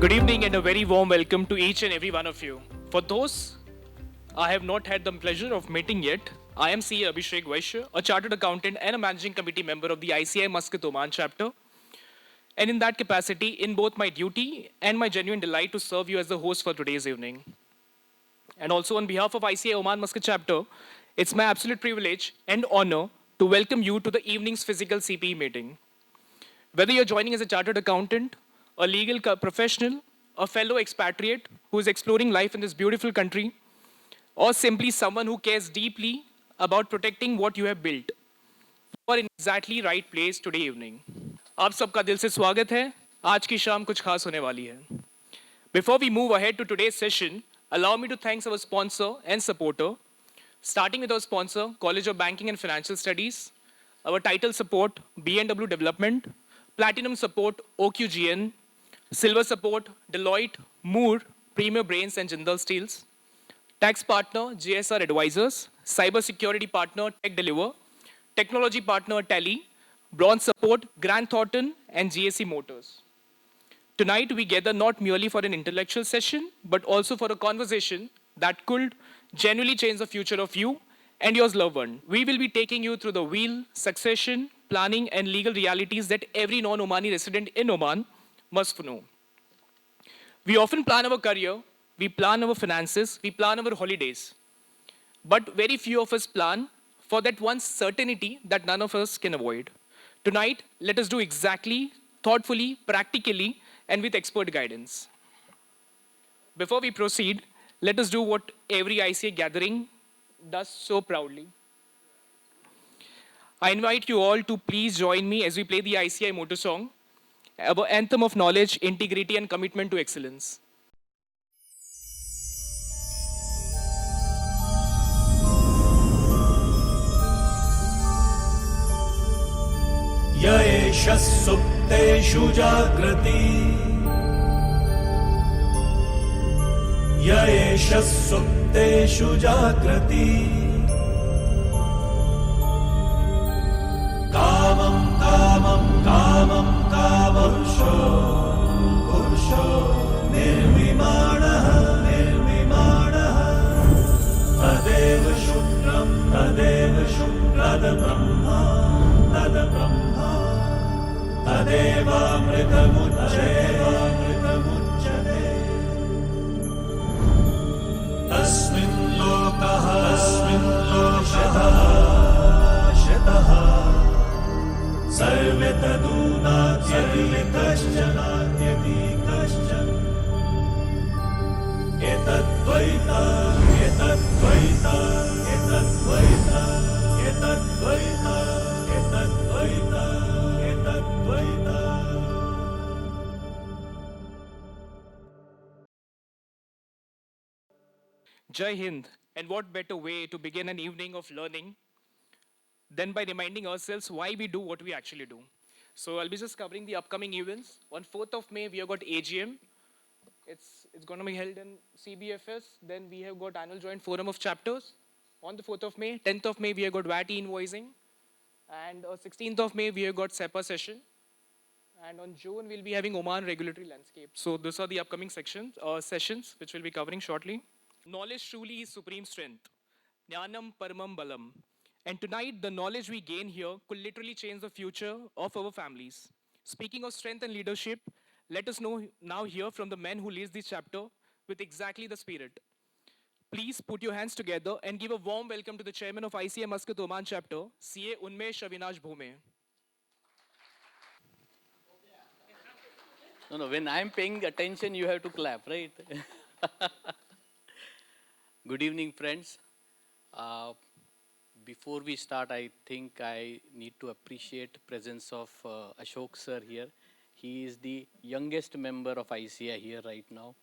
Good evening and a very warm welcome to each and every one of you. For those I have not had the pleasure of meeting yet, I am CA Abhishek Vaishya, a chartered accountant and a managing committee member of the ICAI Muscat Oman chapter. And in that capacity, in both my duty and my genuine delight to serve you as the host for today's evening. And also on behalf of ICAI Oman Muscat chapter, it's my absolute privilege and honor to welcome you to the evening's physical CPE meeting. Whether you're joining as a chartered accountant, a legal professional, a fellow expatriate who is exploring life in this beautiful country, or simply someone who cares deeply about protecting what you have built, you are in exactly right place today evening. आप सबका दिल से स्वागत है. आज की शाम कुछ खास होने वाली है. Before we move ahead to today's session, allow me to thank our sponsor and supporter, starting with our sponsor, College of Banking and Financial Studies, our title support, B&W Development, Platinum support, OQGN, Silver support, Deloitte, Moore, Premier Brains and Jindal Steels, tax partner, GSR Advisors, cyber security partner, Tech Deliver, technology partner, Tally, bronze support, Grant Thornton and GAC Motors. Tonight, we gather not merely for an intellectual session, but also for a conversation that could genuinely change the future of you and your loved one. We will be taking you through the wheel, succession, planning, and legal realities that every non-Omani resident in Oman must know. We often plan our career, we plan our finances, we plan our holidays. But very few of us plan for that one certainty that none of us can avoid. Tonight, let us do exactly, thoughtfully, practically, and with expert guidance. Before we proceed, let us do what every ICA gathering does so proudly. I invite you all to please join me as we play the ICI motor song, our anthem of knowledge, integrity, and commitment to excellence. य एष सुप्तेषु जाग्रति य एष सुप्तेषु जाग्रति कामं कामं कामं कामपुरुषो पुरुषो निर्विमाणः निर्विमाणः तदेव शुक्रं तद्ब्रह्मा तद्ब्रह्मा तदेवामृतमुच्यते तस्मिन् लोकः शतः सर्वे तदूनात्यपि कश्चन एतद्वैता एतद्वैता एतद्वैता एतद्वैता एतद्वैता एतद्वैता. Jai Hind, and what better way to begin an evening of learning than by reminding ourselves why we do what we actually do. So I'll be just covering the upcoming events. On 4th of May, we have got AGM. It's going to be held in CBFS. Then we have got Annual Joint Forum of Chapters. On the 4th of May, 10th of May, we have got VAT invoicing. And 16th of May, we have got SEPA session. And on June, we'll be having Oman Regulatory Landscape. So these are the upcoming sessions, which we'll be covering shortly. Knowledge truly is supreme strength. Jnanam paramam balam. And tonight, the knowledge we gain here could literally change the future of our families. Speaking of strength and leadership, let us now hear from the man who leads this chapter with exactly the spirit. Please put your hands together and give a warm welcome to the chairman of ICAI Muscat Oman chapter, CA Unmesh Avinash Bhume. No, when I'm paying attention, you have to clap, right? Good evening, friends. Before we start, I think I need to appreciate the presence of Ashok sir here. He is the youngest member of ICAI here right now.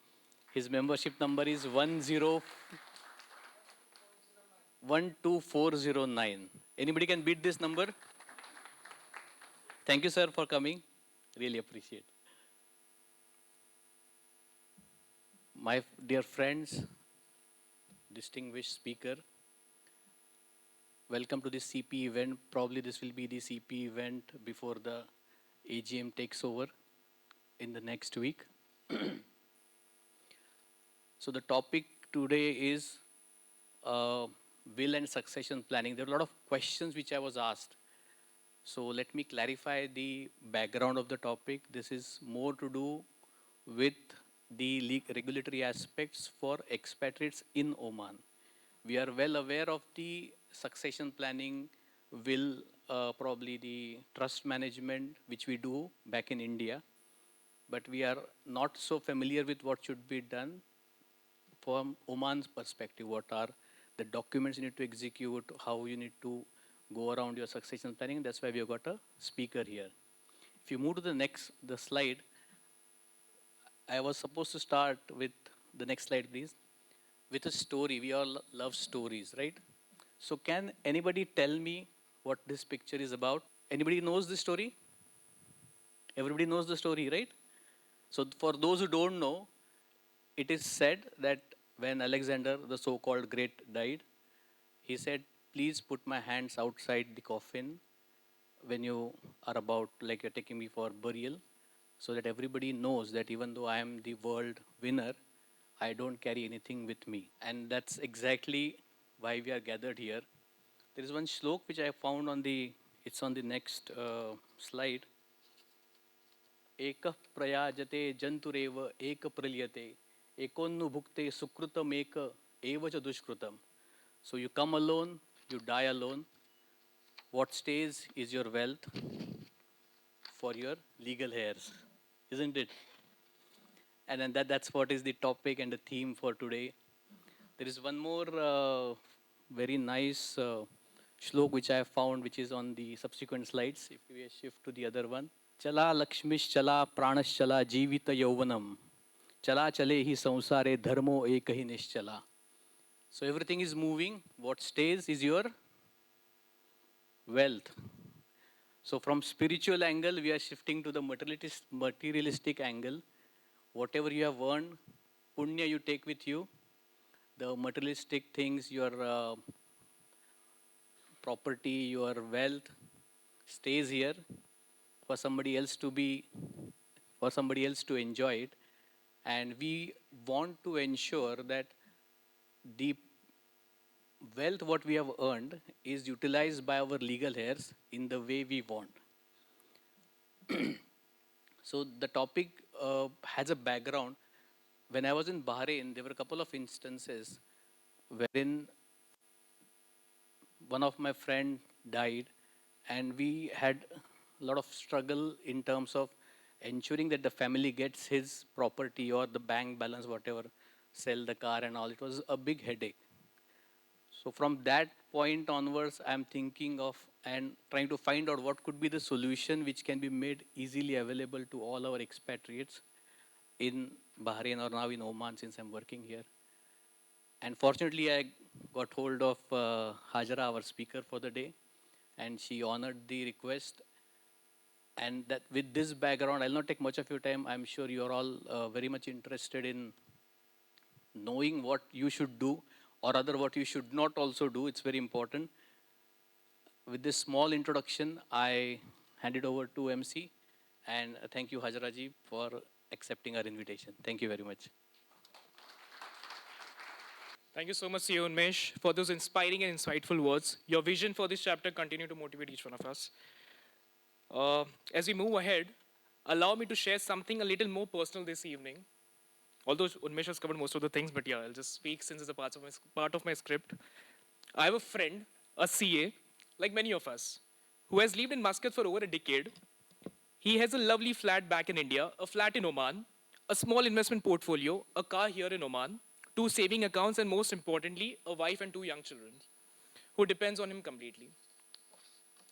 His membership number is 12409. Anybody can beat this number? Thank you, sir, for coming. Really appreciate. My dear friends, distinguished speaker, welcome to this CP event. Probably this will be the CP event before the AGM takes over in the next week. So the topic today is will and succession planning. There are a lot of questions which I was asked. So let me clarify the background of the topic. This is more to do with the regulatory aspects for expatriates in Oman. We are well aware of the succession planning, will, probably the trust management, which we do back in India, but we are not so familiar with what should be done from Oman's perspective. What are the documents you need to execute, how you need to go around your succession planning. That's why we have got a speaker here. If you move to the slide, I was supposed to start with the next slide, please, with a story. We all love stories, right? So can anybody tell me what this picture is about? Anybody knows the story? Everybody knows the story, right? So for those who don't know, it is said that when Alexander, the so-called great, died, he said, please put my hands outside the coffin when you are about, like you're taking me for burial, so that everybody knows that even though I am the world winner, I don't carry anything with me. And that's exactly why we are gathered here. There is one shlok which I found it's on the next slide. Ekah prayajate janturev ek pralyate ekonnu bhukte sukrutam ek evacha dushkrutam. So you come alone, you die alone. What stays is your wealth for your legal heirs, isn't it? And then that's what is the topic and the theme for today. There is one more very nice shlok which I have found, which is on the subsequent slides. If we shift to the other one. Chala Lakshmish Chala Pranash Chala Jivita Yauvanam. Chala Chale hi samsare dharmo ekahi nischala. So everything is moving. What stays is your wealth. So from spiritual angle, we are shifting to the materialistic angle. Whatever you have earned, punya you take with you. The materialistic things, your property, your wealth stays here for somebody else to enjoy it. And we want to ensure that the wealth what we have earned is utilized by our legal heirs in the way we want. So the topic has a background. When I was in Bahrain, there were a couple of instances wherein one of my friend died, and we had a lot of struggle in terms of ensuring that the family gets his property or the bank balance, whatever, sell the car and all. It was a big headache. So from that point onwards, I'm thinking of and trying to find out what could be the solution which can be made easily available to all our expatriates in Bahrain or now in Oman, since I'm working here. And fortunately, I got hold of Hajra, our speaker for the day, and she honored the request. And that with this background, I'll not take much of your time. I'm sure you're all very much interested in knowing what you should do, or rather what you should not also do. It's very important. With this small introduction, I hand it over to MC. And thank you, Hajra ji, for accepting our invitation. Thank you very much. Thank you so much, CEO Unmesh, for those inspiring and insightful words. Your vision for this chapter continue to motivate each one of us. As we move ahead, allow me to share something a little more personal this evening. Although Unmesh has covered most of the things, but yeah, I'll just speak since it's a part of my script. I have a friend, a CA, like many of us, who has lived in Muscat for over a decade. He has a lovely flat back in India, a flat in Oman, a small investment portfolio, a car here in Oman, 2 saving accounts, and most importantly, a wife and 2 young children who depends on him completely.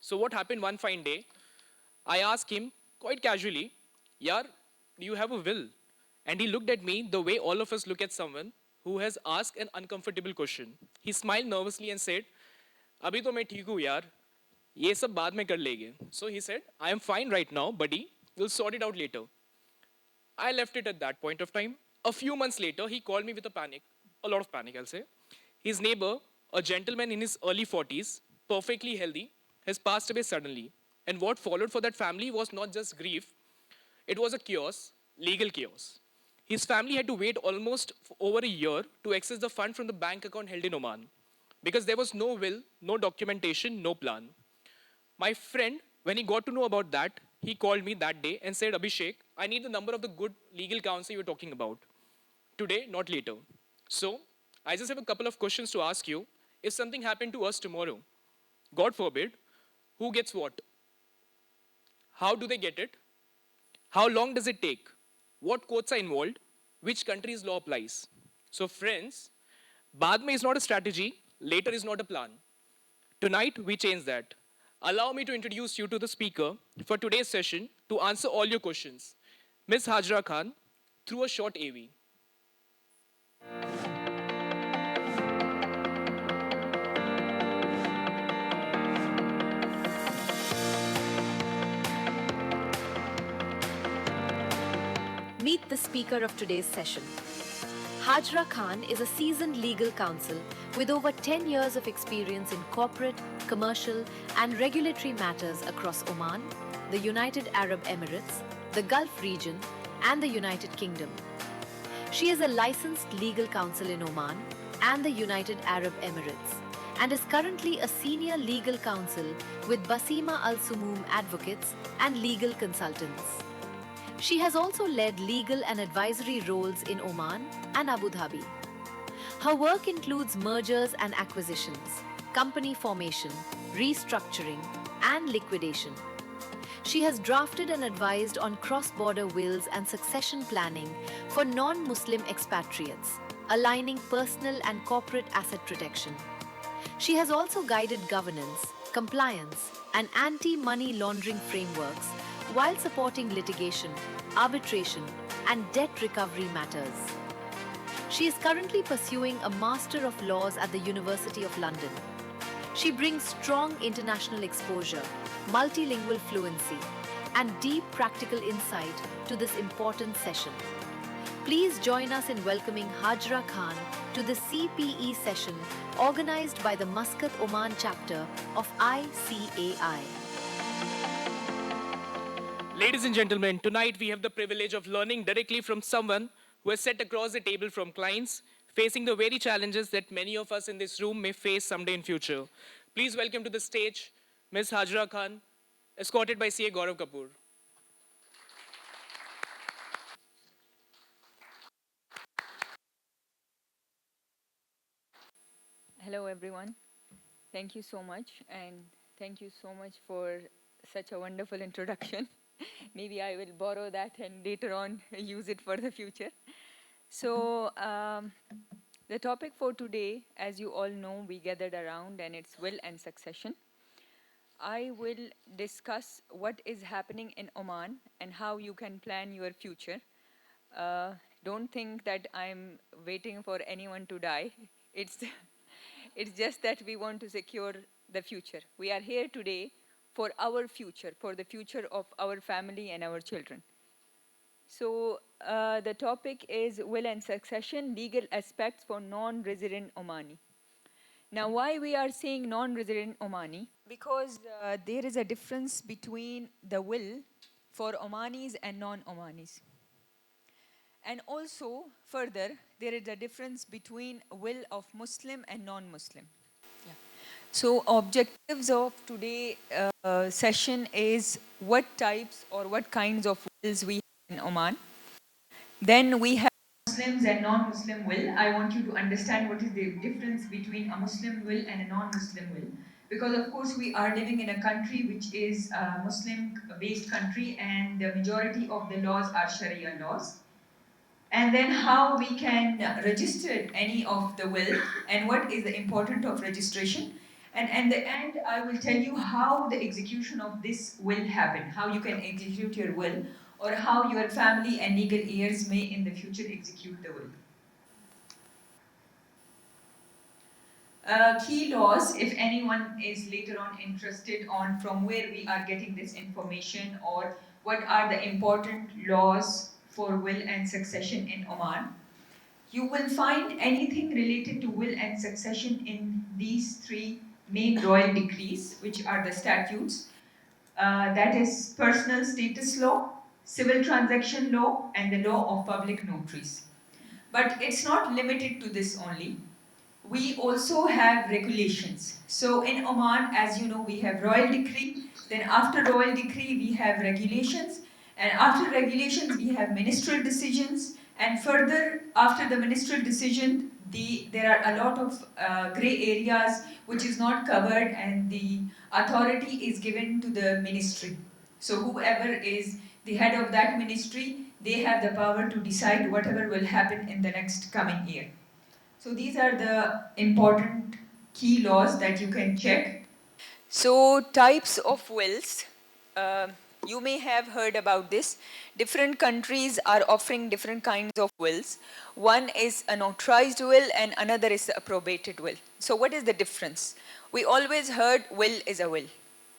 So what happened one fine day, I asked him quite casually, Yaar, do you have a will? And he looked at me the way all of us look at someone who has asked an uncomfortable question. He smiled nervously and said, Abhi to main theek hu yaar, ye sab baad mein kar lenge. So he said, I am fine right now, buddy, we'll sort it out later. I left it at that point of time. A few months later, he called me with a lot of panic, I'll say. His neighbor, a gentleman in his early 40s, perfectly healthy, has passed away suddenly. And what followed for that family was not just grief, it was a chaos, legal chaos. His family had to wait almost over a year to access the fund from the bank account held in Oman because there was no will, no documentation, no plan. My friend, when he got to know about that, he called me that day and said, Abhishek, I need the number of the good legal counsel you were talking about. Today, not later. So, I just have a couple of questions to ask you. If something happened to us tomorrow, God forbid, who gets what? How do they get it? How long does it take? What courts are involved? Which country's law applies? So, friends, Badme is not a strategy, later is not a plan. Tonight, we change that. Allow me to introduce you to the speaker for today's session to answer all your questions. Ms. Hajra Khan, through a short AV. Meet the speaker of today's session. Hajra Khan is a seasoned legal counsel with over 10 years of experience in corporate, commercial, and regulatory matters across Oman, the United Arab Emirates, the Gulf region, and the United Kingdom. She is a licensed legal counsel in Oman and the United Arab Emirates and is currently a senior legal counsel with Basima Al Sumoom Advocates and Legal Consultants. She has also led legal and advisory roles in Oman and Abu Dhabi. Her work includes mergers and acquisitions, company formation, restructuring, and liquidation. She has drafted and advised on cross-border wills and succession planning for non-Muslim expatriates, aligning personal and corporate asset protection. She has also guided governance, compliance, and anti-money laundering frameworks while supporting litigation, arbitration, and debt recovery matters. She is currently pursuing a Master of Laws at the University of London. She brings strong international exposure, multilingual fluency, and deep practical insight to this important session. Please join us in welcoming Hajra Khan to the CPE session organized by the Muscat Oman chapter of ICAI. Ladies and gentlemen, tonight we have the privilege of learning directly from someone who has sat across the table from clients facing the very challenges that many of us in this room may face someday in future. Please welcome to the stage Ms. Hajra Khan, escorted by CA Gaurav Kapoor. Hello, everyone. Thank you so much, and thank you so much for such a wonderful introduction. Maybe I will borrow that and later on use it for the future. So, the topic for today, as you all know, we gathered around, and it's will and succession. I will discuss what is happening in Oman and how you can plan your future. Don't think that I'm waiting for anyone to die. It's it's just that we want to secure the future. We are here today for our future, for the future of our family and our children. So the topic is will and succession, legal aspects for non-resident Omani. Now, why we are saying non-resident Omani? Because there is a difference between the will for Omanis and non-Omanis. And also, further, there is a difference between will of Muslim and non-Muslim. Yeah. So, objectives of today session is what types or what kinds of wills we have in Oman. Then we have Muslims and non-Muslim will. I want you to understand what is the difference between a Muslim will and a non-Muslim will. Because of course we are living in a country which is a Muslim-based country and the majority of the laws are Sharia laws. And then how we can register any of the will and what is the importance of registration. And at the end, I will tell you how the execution of this will happen, how you can execute your will, or how your family and legal heirs may in the future execute the will. Key laws, if anyone is later on interested on from where we are getting this information or what are the important laws for will and succession in Oman. You will find anything related to will and succession in these three main royal decrees, which are the statutes. That is personal status law, civil transaction law, and the law of public notaries. But it's not limited to this only. We also have regulations. So in Oman, as you know, we have royal decree. Then after royal decree, we have regulations. And after regulations, we have ministerial decisions. And further, after the ministerial decision, there are a lot of gray areas which is not covered, and the authority is given to the ministry. So whoever is the head of that ministry, they have the power to decide whatever will happen in the next coming year. So these are the important key laws that you can check. So types of wills, you may have heard about this. Different countries are offering different kinds of wills. One is a notarized will and another is a probated will. So what is the difference? We always heard will is a will.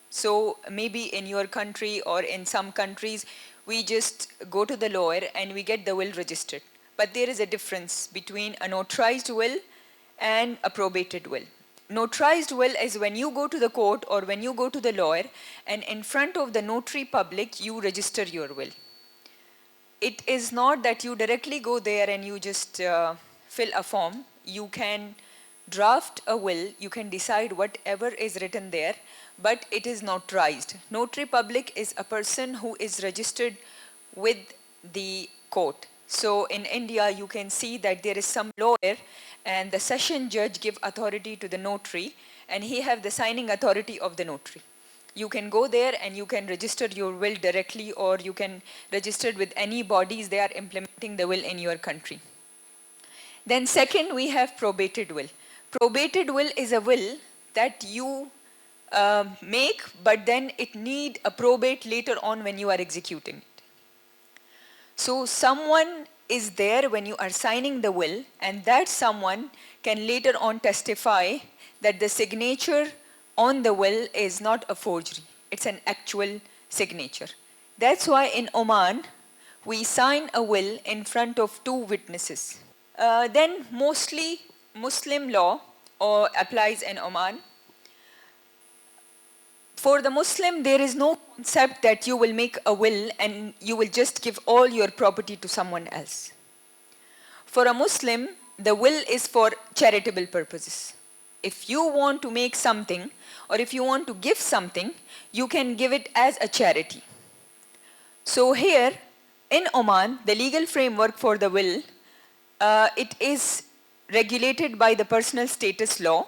So maybe in your country or in some countries, we just go to the lawyer and we get the will registered. But there is a difference between a notarized will and a probated will. Notarized will is when you go to the court or when you go to the lawyer and in front of the notary public, you register your will. It is not that you directly go there and you just fill a form. You can draft a will, you can decide whatever is written there, but it is notarized. Notary public is a person who is registered with the court. So in India, you can see that there is some lawyer and the session judge give authority to the notary and he have the signing authority of the notary. You can go there and you can register your will directly, or you can register it with any bodies they are implementing the will in your country. Then second, we have probated will. Probated will is a will that you make, but then it need a probate later on when you are executing it. So someone is there when you are signing the will, and that someone can later on testify that the signature on the will is not a forgery. It's an actual signature. That's why in Oman, we sign a will in front of two witnesses. Then mostly Muslim law applies in Oman. For the Muslim, there is no concept that you will make a will and you will just give all your property to someone else. For a Muslim, the will is for charitable purposes. If you want to make something or if you want to give something, you can give it as a charity. So here in Oman, the legal framework for the will, it is regulated by the personal status law.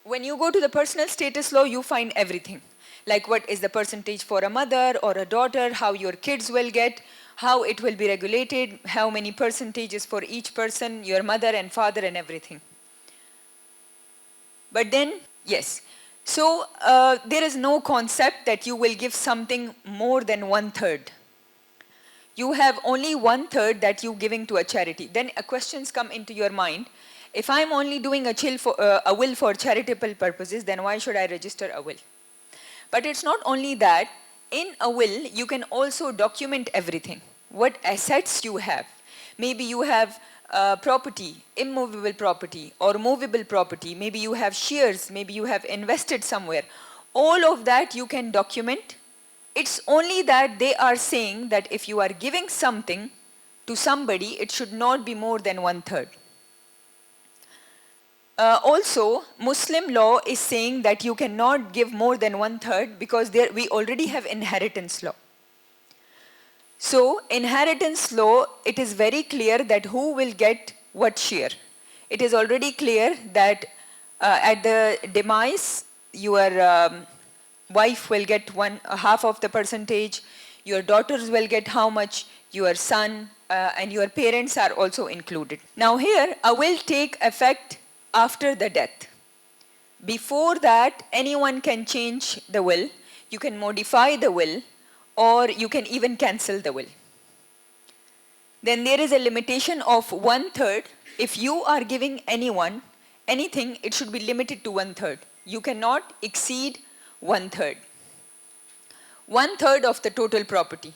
When you go to the personal status law, you find everything. Like what is the percentage for a mother or a daughter, how your kids will get, how it will be regulated, how many percentages for each person, your mother and father and everything. But then, yes. So there is no concept that you will give something more than 1/3. You have only 1/3 that you're giving to a charity. Then questions come into your mind. If I'm only doing a will for charitable purposes, then why should I register a will? But it's not only that. In a will, you can also document everything. What assets you have. Maybe you have property, immovable property, or movable property. Maybe you have shares. Maybe you have invested somewhere. All of that you can document. It's only that they are saying that if you are giving something to somebody, it should not be more than 1/3. Also, Muslim law is saying that you cannot give more than 1/3 because we already have inheritance law. So, inheritance law, it is very clear that who will get what share. It is already clear that at the demise, your wife will get half of the percentage, your daughters will get how much, your son, and your parents are also included. Now here, a will take effect after the death. Before that, anyone can change the will, you can modify the will, or you can even cancel the will. Then there is a limitation of 1/3. If you are giving anyone anything, it should be limited to 1/3. You cannot exceed 1/3. 1/3 of the total property.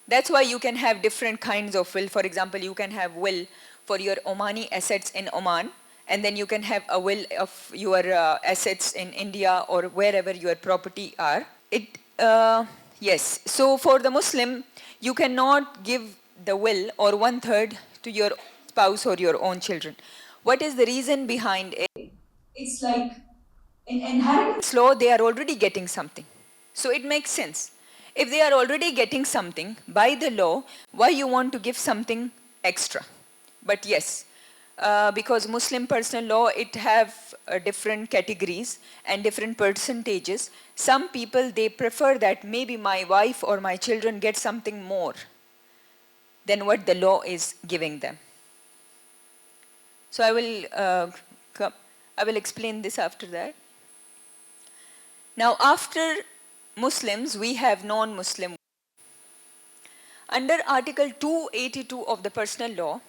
That's why you can have different kinds of will. For example, you can have will for your Omani assets in Oman, and then you can have a will of your assets in India or wherever your property are. Yes. So for the Muslim, you cannot give the will or 1/3 to your spouse or your own children. What is the reason behind it? It's like in inheritance law, they are already getting something. So it makes sense. If they are already getting something by the law, why you want to give something extra? But yes, because Muslim personal law, it have different categories and different percentages. Some people, they prefer that maybe my wife or my children get something more than what the law is giving them. So I will explain this after that. Now, after Muslims, we have non-Muslim. Under Article 282 of the Personal Law,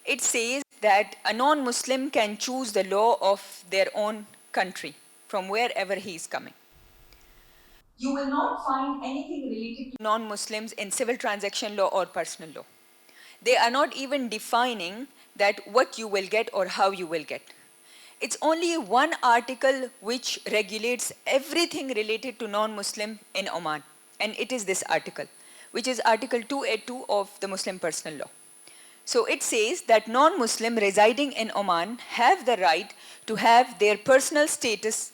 it says that a non-Muslim can choose the law of their own country from wherever he is coming. You will not find anything related to non-Muslims in civil transaction law or personal law. They are not even defining that what you will get or how you will get. It's only one article which regulates everything related to non-Muslim in Oman, and it is this article, which is Article 282 of the Muslim Personal Law. So it says that non-Muslim residing in Oman have the right to have their personal status,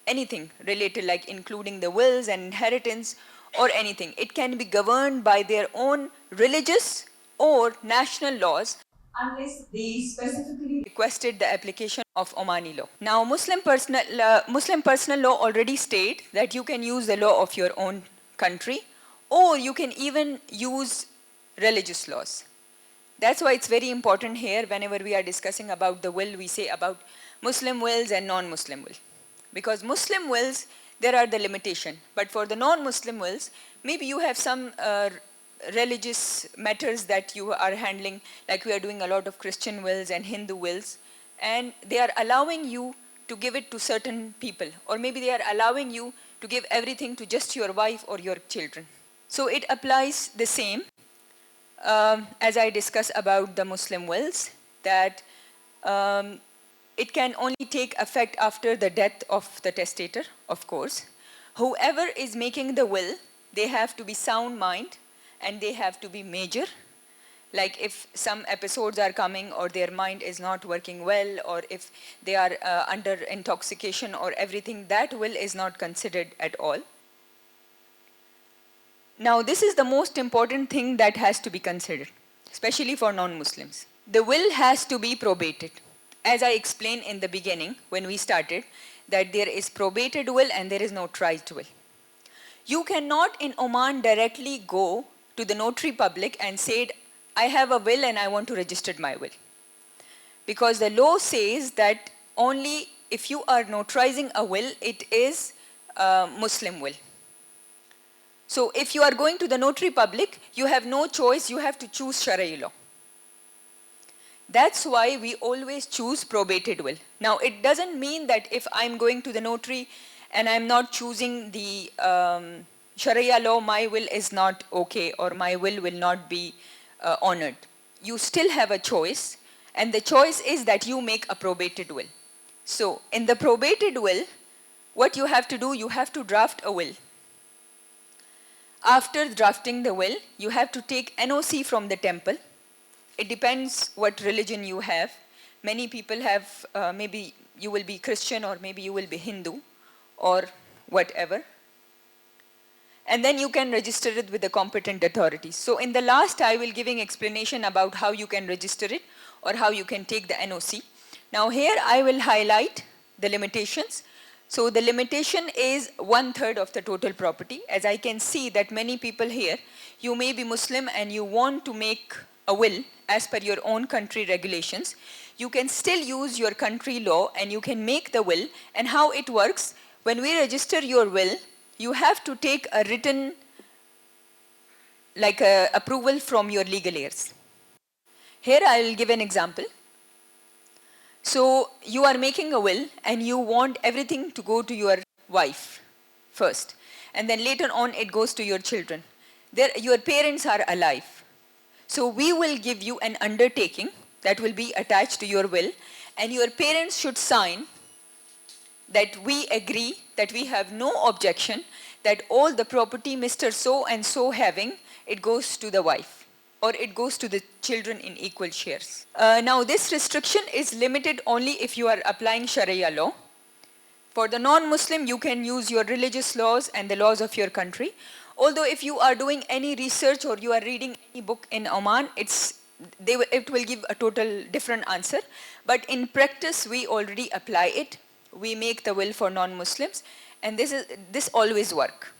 anything related, like including the wills and inheritance or anything. It can be governed by their own religious or national laws unless they specifically requested the application of Omani law. Now, Muslim personal law already state that you can use the law of your own country, or you can even use religious laws. That's why it's very important here, whenever we are discussing about the will, we say about Muslim wills and non-Muslim will. Because Muslim wills, there are the limitation. But for the non-Muslim wills, maybe you have some religious matters that you are handling, like we are doing a lot of Christian wills and Hindu wills, and they are allowing you to give it to certain people, or maybe they are allowing you to give everything to just your wife or your children. So it applies the same as I discuss about the Muslim wills, that it can only take effect after the death of the testator, of course. Whoever is making the will, they have to be sound mind, and they have to be major. Like if some episodes are coming, or their mind is not working well, or if they are under intoxication or everything, that will is not considered at all. Now, this is the most important thing that has to be considered, especially for non-Muslims. The will has to be probated. As I explained in the beginning, when we started, that there is probated will and there is notarized will. You cannot in Oman directly go to the notary public and say, I have a will and I want to register my will. Because the law says that only if you are notarizing a will, it is a Muslim will. So if you are going to the notary public, you have no choice, you have to choose Sharia law. That's why we always choose probated will. Now, it doesn't mean that if I'm going to the notary and I'm not choosing the Sharia law, my will is not okay, or my will not be honored. You still have a choice, and the choice is that you make a probated will. So, in the probated will, what you have to do, you have to draft a will. After drafting the will, you have to take NOC from the temple. It depends what religion you have. Many people have, maybe you will be Christian, or maybe you will be Hindu, or whatever. And then you can register it with the competent authorities. So in the last, I will giving explanation about how you can register it, or how you can take the NOC. Now here I will highlight the limitations. So the limitation is 1/3 of the total property. As I can see that many people here, you may be Muslim and you want to make a will as per your own country regulations. You can still use your country law and you can make the will. And how it works, when we register your will, you have to take a written, like a approval from your legal heirs. Here I will give an example. So you are making a will and you want everything to go to your wife first, and then later on it goes to your children. Your parents are alive. So we will give you an undertaking that will be attached to your will, and your parents should sign that we agree, that we have no objection, that all the property Mr. So and so having, it goes to the wife or it goes to the children in equal shares. Now this restriction is limited only if you are applying Sharia law. For the non-Muslim, you can use your religious laws and the laws of your country. Although if you are doing any research or you are reading any book in Oman, it will give a total different answer. But in practice, we already apply it. We make the will for non-Muslims, and this always work.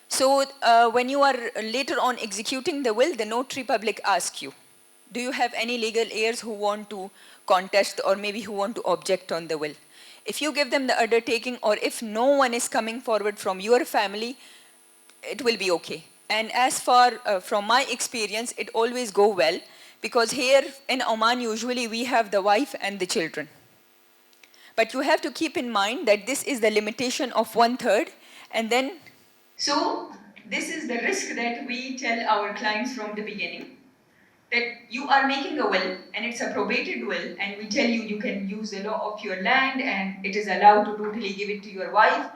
So when you are later on executing the will, the notary public asks you, do you have any legal heirs who want to contest or maybe who want to object on the will? If you give them the undertaking, or if no one is coming forward from your family, it will be okay. And as far from my experience, it always go well, because here in Oman, usually we have the wife and the children. But you have to keep in mind that this is the limitation of 1/3, and then. So this is the risk that we tell our clients from the beginning, that you are making a will and it's a probated will, and we tell you you can use the law of your land and it is allowed to totally give it to your wife,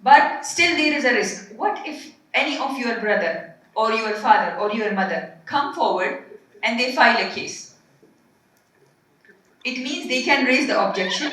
but still there is a risk. What if any of your brother or your father or your mother come forward and they file a case? It means they can raise the objection,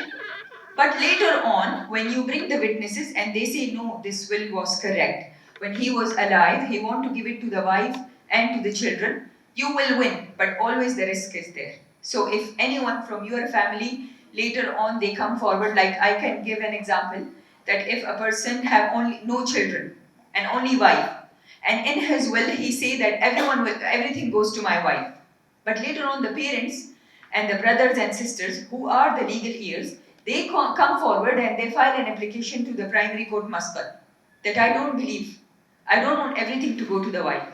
but later on, when you bring the witnesses and they say, no, this will was correct, when he was alive, he want to give it to the wife and to the children, you will win, but always the risk is there. So if anyone from your family, later on they come forward, like I can give an example, that if a person have only no children and only wife, and in his will he say that everything goes to my wife, but later on the parents and the brothers and sisters who are the legal heirs, they come forward and they file an application to the primary court Muscat that I don't believe, I don't want everything to go to the wife.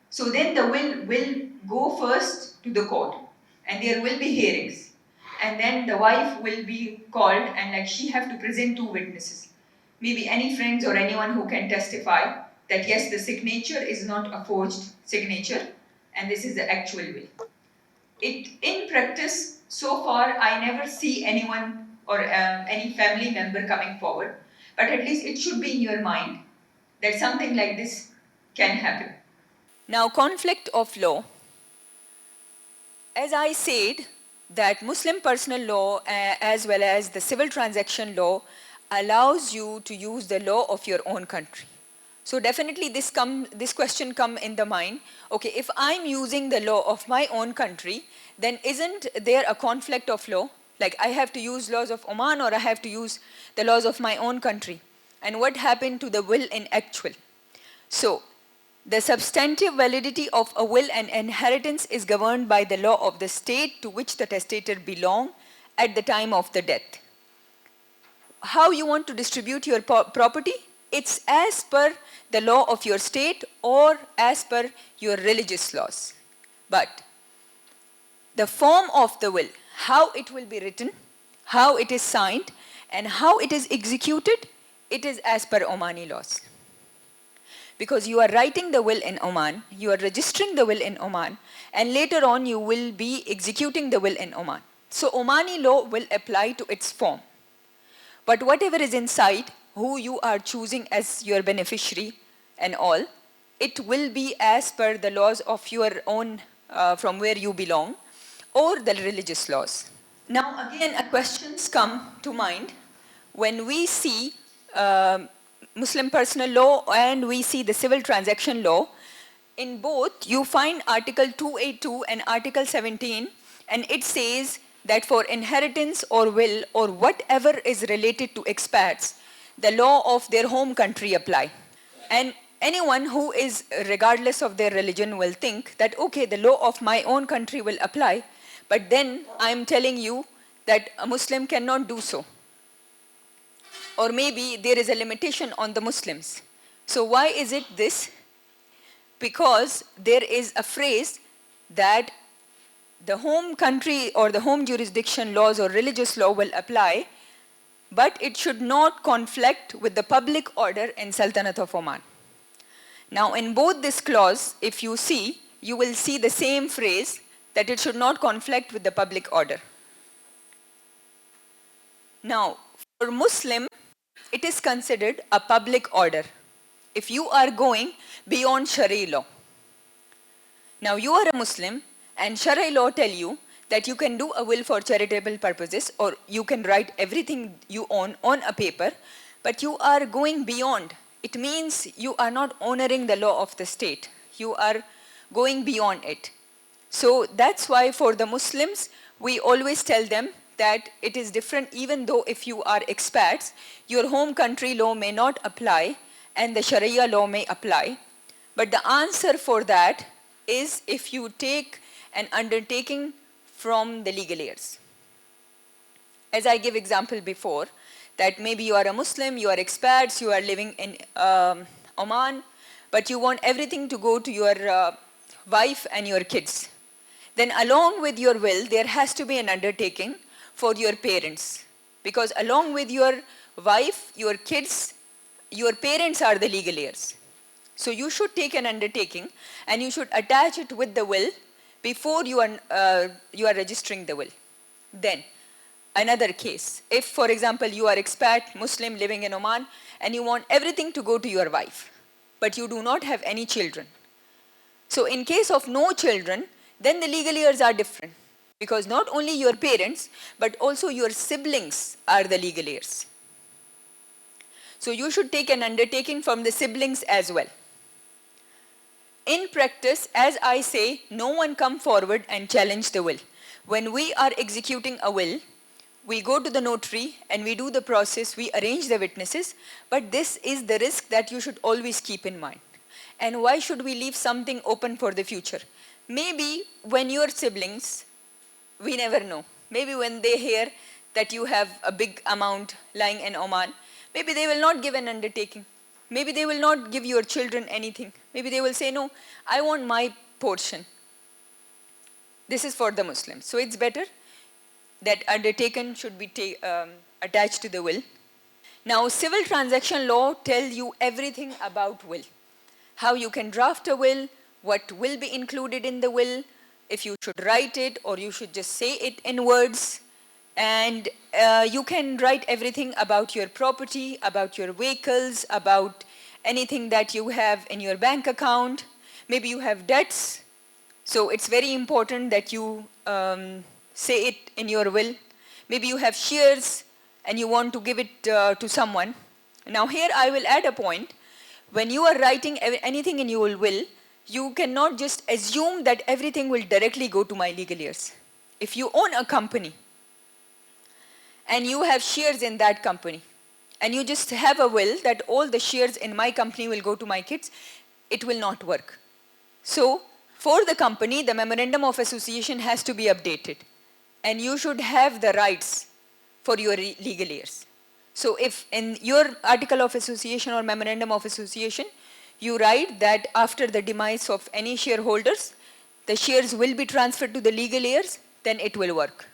So then the will go first to the court, and there will be hearings, and then the wife will be called, and like she have to present 2 witnesses, maybe any friends or anyone who can testify that yes, the signature is not a forged signature and this is the actual will. In practice, so far, I never see anyone or any family member coming forward, but at least it should be in your mind that something like this can happen. Now, conflict of law. As I said, that Muslim personal law as well as the civil transaction law allows you to use the law of your own country. So definitely this question come in the mind, okay, if I'm using the law of my own country, then isn't there a conflict of law? Like I have to use laws of Oman or I have to use the laws of my own country? And what happened to the will in actual? So the substantive validity of a will and inheritance is governed by the law of the state to which the testator belong at the time of the death. How you want to distribute your property? It's as per the law of your state or as per your religious laws. But the form of the will, how it will be written, how it is signed, and how it is executed, it is as per Omani laws. Because you are writing the will in Oman, you are registering the will in Oman, and later on you will be executing the will in Oman. So Omani law will apply to its form. But whatever is inside, who you are choosing as your beneficiary and all, it will be as per the laws of your own, from where you belong, or the religious laws. Now again, questions come to mind when we see Muslim personal law and we see the civil transaction law. In both, you find Article 282 and Article 17, and it says that for inheritance or will or whatever is related to expats, the law of their home country apply. And anyone who is, regardless of their religion, will think that, okay, the law of my own country will apply, but then I'm telling you that a Muslim cannot do so. Or maybe there is a limitation on the Muslims. So why is it this? Because there is a phrase that the home country or the home jurisdiction laws or religious law will apply, but it should not conflict with the public order in Sultanate of Oman. Now in both this clause, if you see, you will see the same phrase that it should not conflict with the public order. Now, for Muslim, it is considered a public order if you are going beyond Sharia law. Now you are a Muslim and Sharia law tell you that you can do a will for charitable purposes or you can write everything you own on a paper, but you are going beyond. It means you are not honoring the law of the state. You are going beyond it. So that's why for the Muslims, we always tell them that it is different even though if you are expats, your home country law may not apply and the Sharia law may apply. But the answer for that is if you take an undertaking from the legal heirs. As I gave example before, that maybe you are a Muslim, you are expats, you are living in Oman, but you want everything to go to your wife and your kids. Then along with your will, there has to be an undertaking for your parents. Because along with your wife, your kids, your parents are the legal heirs. So you should take an undertaking and you should attach it with the will before you are registering the will. Then, another case. If, for example, you are expat, Muslim living in Oman, and you want everything to go to your wife, but you do not have any children. So in case of no children, then the legal heirs are different. Because not only your parents, but also your siblings are the legal heirs. So you should take an undertaking from the siblings as well. In practice, as I say, no one come forward and challenge the will. When we are executing a will, we go to the notary and we do the process, we arrange the witnesses, but this is the risk that you should always keep in mind. And why should we leave something open for the future? Maybe when your siblings, we never know, maybe when they hear that you have a big amount lying in Oman, maybe they will not give an undertaking. Maybe they will not give your children anything. Maybe they will say, no, I want my portion. This is for the Muslims. So it's better that undertaken should be attached to the will. Now, civil transaction law tells you everything about will. How you can draft a will, what will be included in the will, if you should write it or you should just say it in words. And you can write everything about your property, about your vehicles, about anything that you have in your bank account. Maybe you have debts. So it's very important that you say it in your will. Maybe you have shares and you want to give it to someone. Now here I will add a point. When you are writing anything in your will, you cannot just assume that everything will directly go to my legal heirs. If you own a company, and you have shares in that company, and you just have a will that all the shares in my company will go to my kids, it will not work. So, for the company, the memorandum of association has to be updated. And you should have the rights for your legal heirs. So, if in your article of association or memorandum of association, you write that after the demise of any shareholders, the shares will be transferred to the legal heirs, then it will work.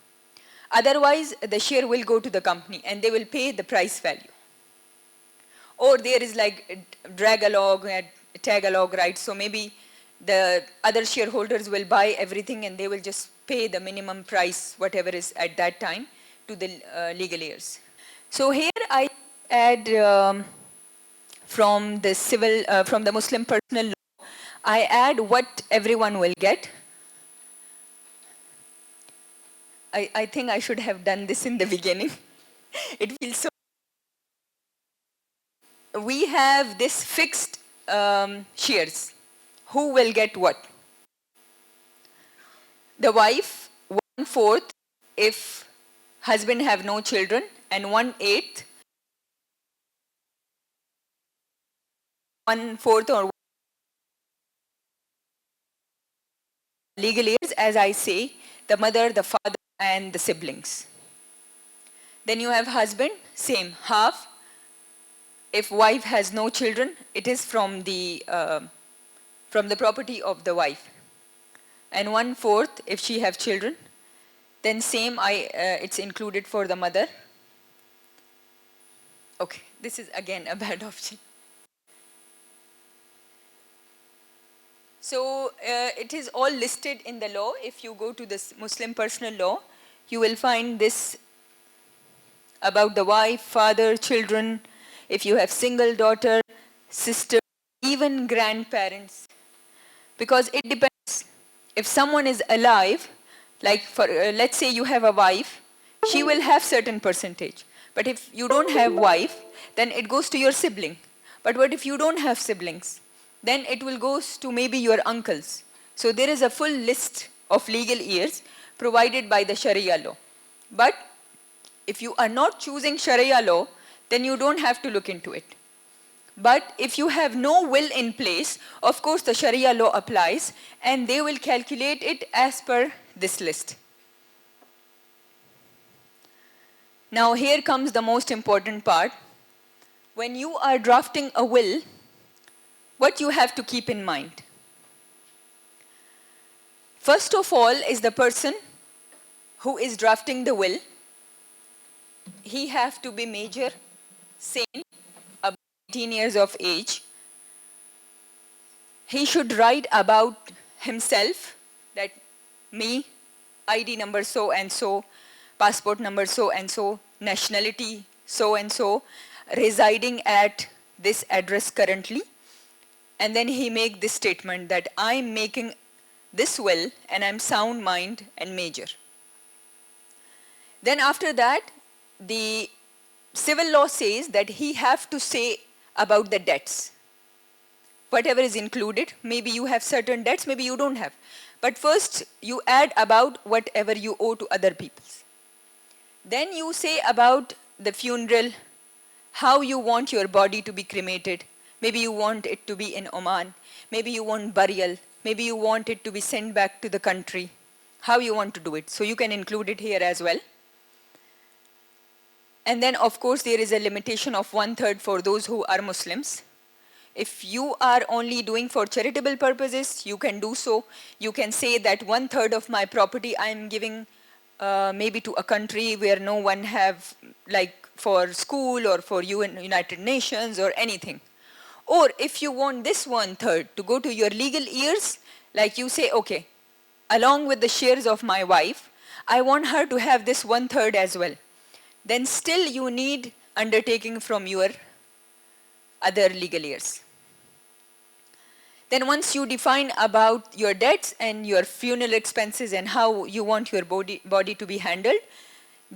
Otherwise, the share will go to the company and they will pay the price value. Or there is like drag-along and tag-along, right? So maybe the other shareholders will buy everything and they will just pay the minimum price, whatever is at that time, to the legal heirs. So here I add from the Muslim personal law, I add what everyone will get. I think I should have done this in the beginning. It feels so. We have this fixed shares. Who will get what? The wife, 1/4 if husband have no children, and 1/8, 1/4 or legal heirs, as I say, the mother, the father, and the siblings. Then you have husband, same, half. If wife has no children, it is from the property of the wife. And 1/4 if she have children. Then same, it's included for the mother. Okay, this is again a bad option. So it is all listed in the law. If you go to this Muslim personal law, you will find this about the wife, father, children, if you have single daughter, sister, even grandparents. Because it depends. If someone is alive, like for, let's say you have a wife, she will have certain percentage. But if you don't have wife, then it goes to your sibling. But what if you don't have siblings? Then it will go to maybe your uncles. So there is a full list of legal heirs provided by the Sharia law. But if you are not choosing Sharia law, then you don't have to look into it. But if you have no will in place, of course the Sharia law applies and they will calculate it as per this list. Now here comes the most important part. When you are drafting a will, what you have to keep in mind? First of all is the person who is drafting the will. He has to be major, sane, about 18 years of age. He should write about himself, that me, ID number so and so, passport number so and so, nationality so and so, residing at this address currently. And then he make this statement that I'm making this will and I'm sound mind and major. Then after that, the civil law says that he have to say about the debts. Whatever is included, maybe you have certain debts, maybe you don't have. But first you add about whatever you owe to other people. Then you say about the funeral, how you want your body to be cremated. Maybe you want it to be in Oman. Maybe you want burial. Maybe you want it to be sent back to the country. How you want to do it. So you can include it here as well. And then of course there is a limitation of 1/3 for those who are Muslims. If you are only doing for charitable purposes, you can do so. You can say that 1/3 of my property I am giving maybe to a country where no one have, like for school or for United Nations or anything. Or if you want this 1/3 to go to your legal heirs, like you say, okay, along with the shares of my wife, I want her to have this 1/3 as well. Then still you need undertaking from your other legal heirs. Then once you define about your debts and your funeral expenses and how you want your body to be handled,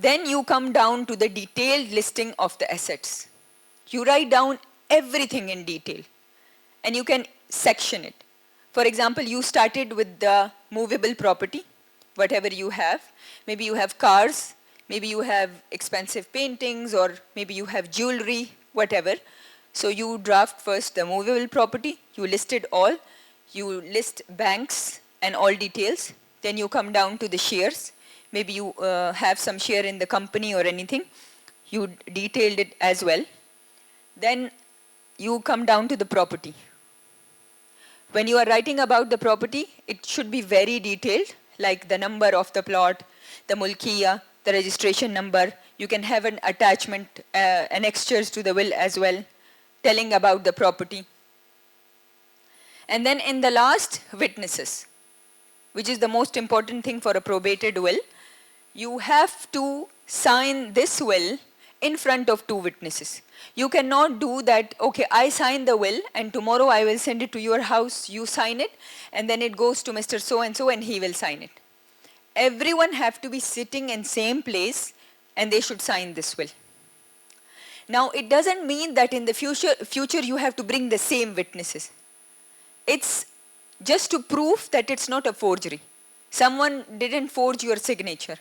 then you come down to the detailed listing of the assets. You write down everything in detail and you can section it. For example, you started with the movable property, whatever you have. Maybe you have cars, maybe you have expensive paintings, or maybe you have jewelry, whatever. So you draft first the movable property, you list it all, you list banks and all details, then you come down to the shares. Maybe you have some share in the company or anything, you detailed it as well. Then you come down to the property. When you are writing about the property, it should be very detailed, like the number of the plot, the mulkiya, the registration number. You can have an attachment, annexures to the will as well, telling about the property. And then in the last, witnesses, which is the most important thing for a probated will. You have to sign this will in front of 2 witnesses. You cannot do that, okay, I sign the will and tomorrow I will send it to your house, you sign it, and then it goes to Mr. So-and-so and he will sign it. Everyone have to be sitting in same place and they should sign this will. Now, it doesn't mean that in the future you have to bring the same witnesses. It's just to prove that it's not a forgery. Someone didn't forge your signature.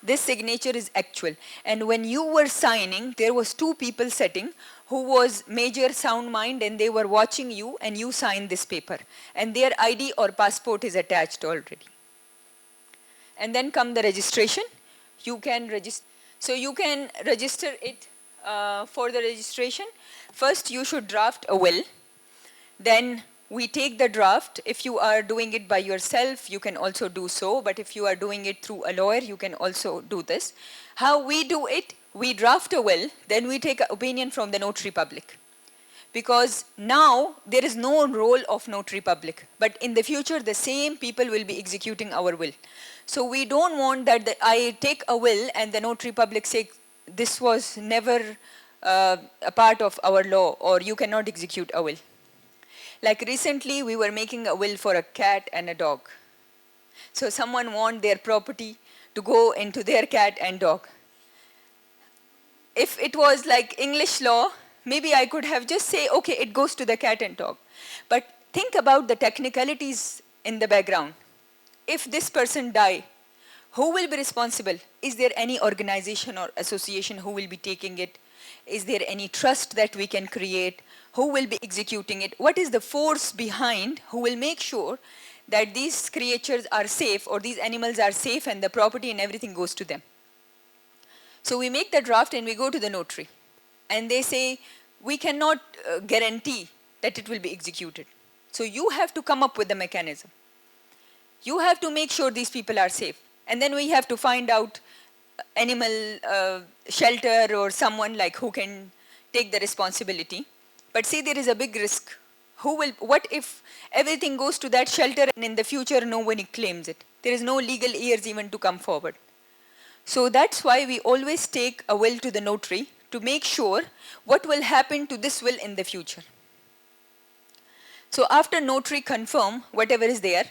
This signature is actual. And when you were signing, there was 2 people sitting who was major sound mind and they were watching you and you signed this paper. And their ID or passport is attached already. And then come the registration. You can register. So you can register it for the registration. First, you should draft a will. Then we take the draft. If you are doing it by yourself, you can also do so. But if you are doing it through a lawyer, you can also do this. How we do it, we draft a will, then we take an opinion from the notary public. Because now there is no role of notary public. But in the future, the same people will be executing our will. So we don't want that I take a will and the notary public say, this was never a part of our law, or you cannot execute a will. Like recently, we were making a will for a cat and a dog. So someone want their property to go into their cat and dog. If it was like English law, maybe I could have just say, okay, it goes to the cat and dog. But think about the technicalities in the background. If this person die, who will be responsible? Is there any organization or association who will be taking it? Is there any trust that we can create? Who will be executing it? What is the force behind who will make sure that these creatures are safe, or these animals are safe, and the property and everything goes to them? So we make the draft and we go to the notary. And they say, we cannot guarantee that it will be executed. So you have to come up with the mechanism. You have to make sure these people are safe. And then we have to find out animal shelter or someone like who can take the responsibility. But see, there is a big risk. What if everything goes to that shelter and in the future nobody claims it? There is no legal ears even to come forward. So that's why we always take a will to the notary to make sure what will happen to this will in the future. So after notary confirm whatever is there,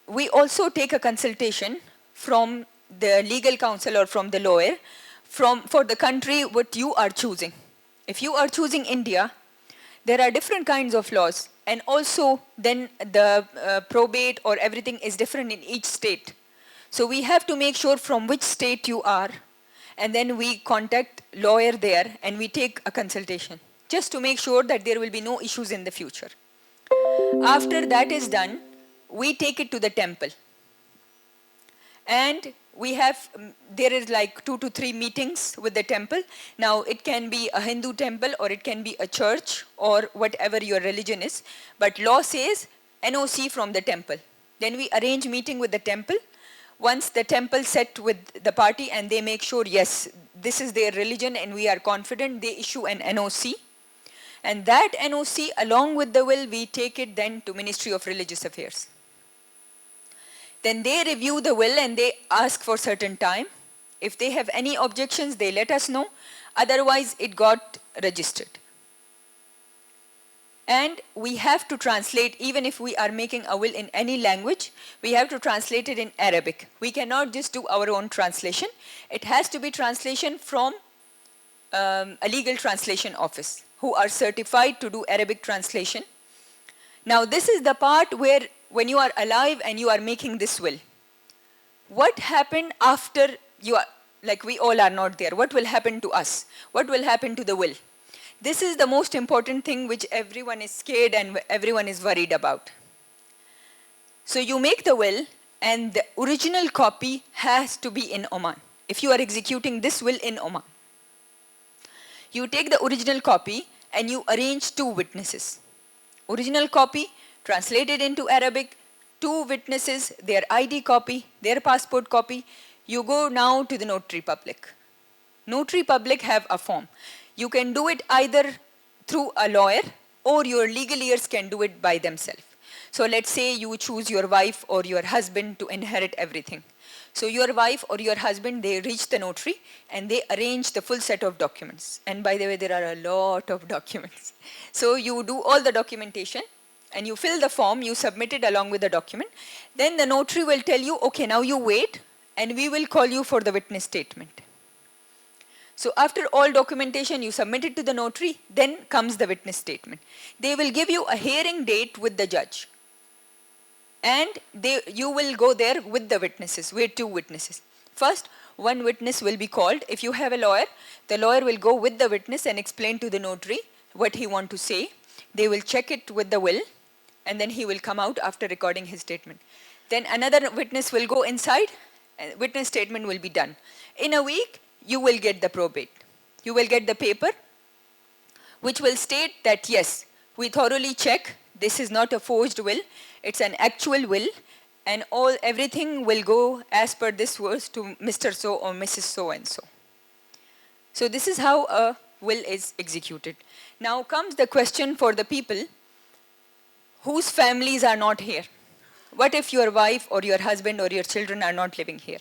we also take a consultation from the legal counsel or from the lawyer for the country what you are choosing. If you are choosing India, there are different kinds of laws, and also then the probate or everything is different in each state. So we have to make sure from which state you are, and then we contact lawyer there and we take a consultation just to make sure that there will be no issues in the future. After that is done, we take it to the temple. And there is like 2 to 3 meetings with the temple. Now it can be a Hindu temple or it can be a church or whatever your religion is. But law says NOC from the temple. Then we arrange meeting with the temple. Once the temple set with the party and they make sure, yes, this is their religion and we are confident, they issue an NOC. And that NOC along with the will, we take it then to Ministry of Religious Affairs. Then they review the will and they ask for certain time. If they have any objections, they let us know. Otherwise, it got registered. And we have to translate, even if we are making a will in any language, we have to translate it in Arabic. We cannot just do our own translation. It has to be translation from a legal translation office who are certified to do Arabic translation. Now, this is the part where when you are alive and you are making this will, what happened after you are, like we all are not there? What will happen to us? What will happen to the will? This is the most important thing which everyone is scared and everyone is worried about. So you make the will and the original copy has to be in Oman. If you are executing this will in Oman, you take the original copy and you arrange 2 witnesses. Original copy translated into Arabic, 2 witnesses, their ID copy, their passport copy. You go now to the notary public. Notary public have a form. You can do it either through a lawyer or your legal ears can do it by themselves. So let's say you choose your wife or your husband to inherit everything. So your wife or your husband, they reach the notary and they arrange the full set of documents. And by the way, there are a lot of documents. So you do all the documentation and you fill the form, you submit it along with the document. Then the notary will tell you, okay, now you wait and we will call you for the witness statement. So after all documentation, you submit it to the notary, then comes the witness statement. They will give you a hearing date with the judge. And you will go there with the witnesses, with 2 witnesses. First, 1 witness will be called. If you have a lawyer, the lawyer will go with the witness and explain to the notary what he wants to say. They will check it with the will, and then he will come out after recording his statement. Then another witness will go inside, and witness statement will be done. In a week, you will get the probate. You will get the paper, which will state that, yes, we thoroughly check, this is not a forged will, it's an actual will, and everything will go as per this verse to Mr. So or Mrs. So and so. So this is how a will is executed. Now comes the question for the people whose families are not here. What if your wife or your husband or your children are not living here?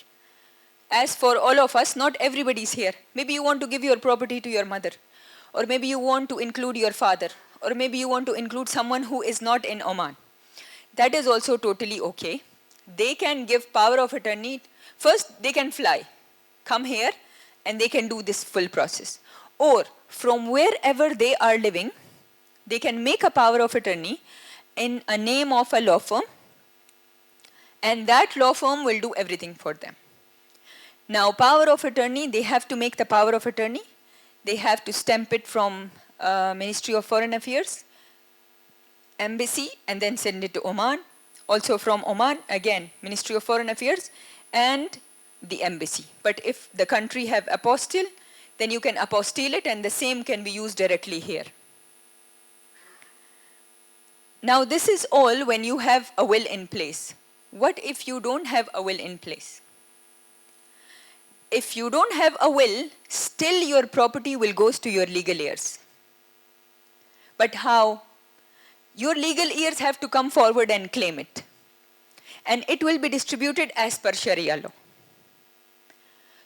as for all of us, not everybody is here. Maybe you want to give your property to your mother, or maybe you want to include your father, or maybe you want to include someone who is not in Oman. That is also totally okay. They can give power of attorney. First, they can fly, come here, and they can do this full process. Or from wherever they are living, they can make a power of attorney in a name of a law firm, and that law firm will do everything for them. Now, power of attorney, they have to make the power of attorney. They have to stamp it from Ministry of Foreign Affairs, embassy, and then send it to Oman. Also from Oman, again, Ministry of Foreign Affairs and the embassy. But if the country have apostille, then you can apostille it, and the same can be used directly here. Now, this is all when you have a will in place. What if you don't have a will in place? If you don't have a will, still your property will go to your legal heirs. But how? Your legal heirs have to come forward and claim it. And it will be distributed as per Sharia law.